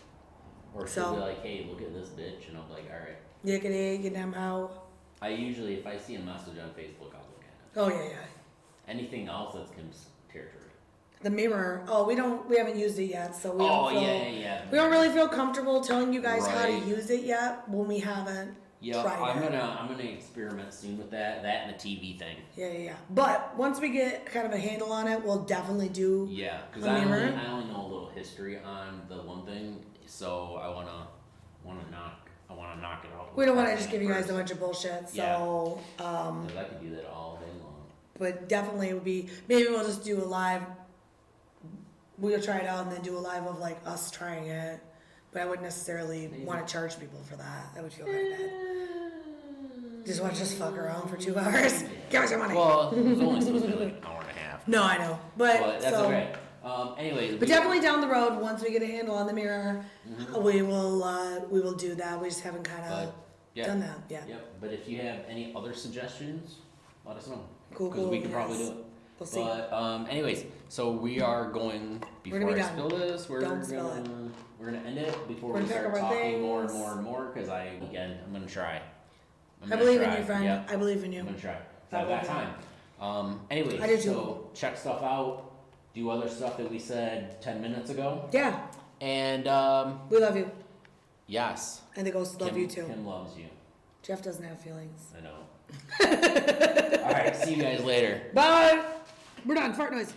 Or she'll be like, "Hey, look at this bitch," and I'll be like, "All right." Yickety, get them how. I usually, if I see a message on Facebook, I'll look at it. Oh yeah. Anything else that's Kim's territory. The mirror. Oh, we haven't used it yet, so we don't feel. Yeah. We don't really feel comfortable telling you guys how to use it yet when we haven't tried it. I'm gonna experiment soon with that and the TV thing. Yeah. But once we get kind of a handle on it, we'll definitely do. Yeah, because I only know a little history on the one thing, so I wanna knock it out. We don't want to just give you guys a bunch of bullshit. So. Because I could do that all day long. But definitely it would be. Maybe we'll just do a live. We'll try it out and then do a live of like us trying it. But I wouldn't necessarily want to charge people for that. That would feel kind of bad. Just watch us fuck around for 2 hours. Give us your money. Well, it was only supposed to be like an hour and a half. No, I know. But that's okay. Anyways. But definitely down the road, once we get a handle on the mirror, we will do that. We just haven't kind of done that. Yeah. Yep. But if you have any other suggestions, let us know. Cool. Because we can probably do it. We'll see. But anyways, so we are going before I spill this. We're gonna end it before we start talking more and more. Because I'm gonna try. I believe in you, friend. Yep. I believe in you. I'm gonna try. I've got time. Anyways, so check stuff out. Do other stuff that we said 10 minutes ago. Yeah. And we love you. Yes. And the ghosts love you too. Kim loves you. Jeff doesn't have feelings. I know. All right. See you guys later. Bye. We're done. Fart noise.